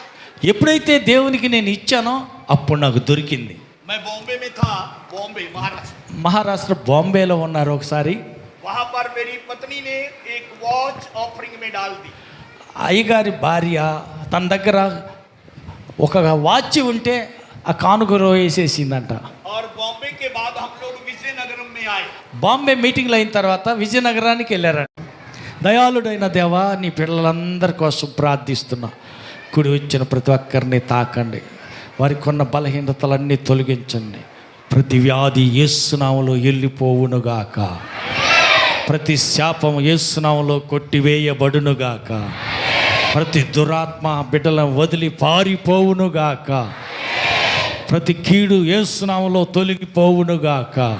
ఎప్పుడైతే దేవునికి నేను ఇచ్చానో అప్పుడు నాకు దొరికింది. मैं बॉम्बे में था, बॉम्बे महाराष्ट्र। మహారాష్ట్ర బాంబేలో ఉన్నారు ఒకసారి. वहां पर मेरी पत्नी ने एक वॉच ऑफरिंग में डाल दी। అయ్యగారి భార్య తన దగ్గర ఒక వాచ్ ఉంటే ఆ కానుకలో వేసేసిందంట. और बॉम्बे के बाद हम लोग विजयनगरम में आए। బాంబే మీటింగ్లు అయిన తర్వాత విజయనగరానికి వెళ్ళారంట. దయాళుడైన దేవా, నీ పిల్లలందరి కోసం ప్రార్థిస్తున్నా. కుడి వచ్చిన ప్రతి ఒక్కరిని తాకండి. వారికి ఉన్న బలహీనతలన్నీ తొలగించండి. ప్రతి వ్యాధి యేసు నామములో వెళ్ళిపోవునుగాక. ప్రతి శాపం యేసు నామములో కొట్టివేయబడునుగాక. ప్రతి దురాత్మ బిడ్డలను వదిలి పారిపోవునుగాక. ప్రతి కీడు యేసు నామములో తొలగిపోవునుగాక.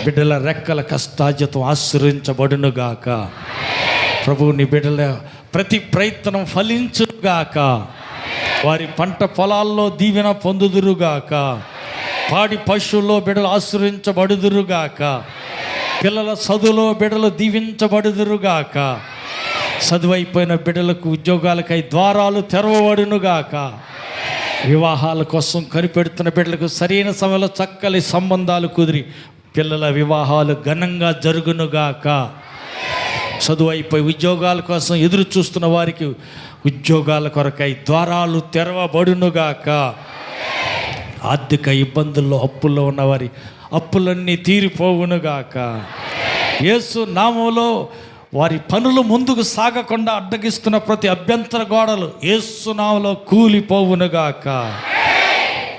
బిడ్డల రెక్కల కష్టార్జితం ఆశీర్వదించబడునుగాక. ప్రభువు నీ బిడ్డల ప్రతి ప్రయత్నం ఫలించుగాక. వారి పంట పొలాల్లో దీవెన పొందుదురుగాక. పాడి పశువుల్లో బిడ్డలు ఆశీర్వించబడుదురుగాక. పిల్లల చదువులో బిడ్డలు దీవించబడుదురుగాక. చదువైపోయిన బిడ్డలకు ఉద్యోగాలకై ద్వారాలు తెరవబడునుగాక. వివాహాల కోసం కనిపెడుతున్న బిడ్డలకు సరైన సమయంలో చక్కని సంబంధాలు కుదిరి పిల్లల వివాహాలు ఘనంగా జరుగునుగాక. చదువు అయిపోయి ఉద్యోగాల కోసం ఎదురు చూస్తున్న వారికి ఉద్యోగాల కొరకై ద్వారాలు తెరవబడునుగాక. ఆర్థిక ఇబ్బందుల్లో అప్పుల్లో ఉన్నవారి అప్పులన్నీ తీరిపోవునుగాక. యేసు నామములో వారి పనులు ముందుకు సాగకుండా అడ్డగిస్తున్న ప్రతి అభ్యంతర గోడలు యేసు నామములో కూలిపోవునుగాక.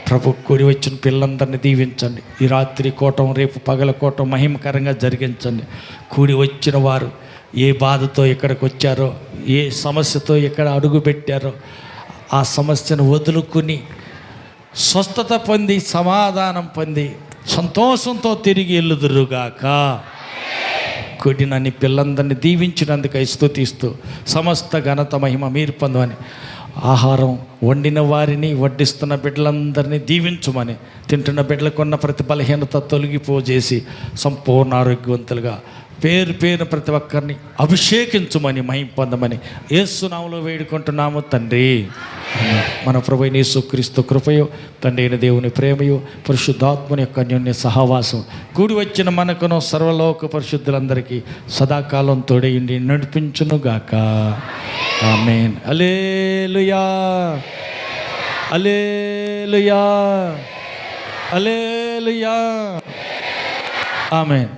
ప్రభు కూడి వచ్చిన పిల్లలందరినీ దీవించండి. ఈ రాత్రి కోటం రేపు పగల కోటం మహిమకరంగా జరిగించండి. కూడి వచ్చిన వారు ఏ బాధతో ఇక్కడికి వచ్చారో, ఏ సమస్యతో ఇక్కడ అడుగు పెట్టారో ఆ సమస్యను వదులుకుని స్వస్థత పొంది సమాధానం పొంది సంతోషంతో తిరిగి వెళ్ళుదురుగాక. కూడినన్ని పిల్లలందరినీ దీవించినందుకై స్తుతిస్తూ సమస్త ఘనత మహిమ మీరు పొందమని, ఆహారం వండిన వారిని వడ్డిస్తున్న బిడ్డలందరినీ దీవించమని, తింటున్న బిడ్డలకున్న ప్రతి బలహీనత తొలగిపోజేసి సంపూర్ణ ఆరోగ్యవంతులుగా పేరు పేరు ప్రతి ఒక్కరిని అభిషేకించమని మహిమ పొందమని యేసు నామములో వేడుకుంటున్నాము తండ్రి. మన ప్రభువైన యేసుక్రీస్తు కృపయో, తండ్రి అయిన దేవుని ప్రేమయో, పరిశుద్ధాత్మని యొక్క అన్యోన్య సహవాసం కూడి వచ్చిన మనకును సర్వలోక పరిశుద్ధులందరికీ సదాకాలం తోడేయండి నడిపించునుగాక. ఆమేన్. హల్లెలూయా, హల్లెలూయా, హల్లెలూయా. ఆమేన్.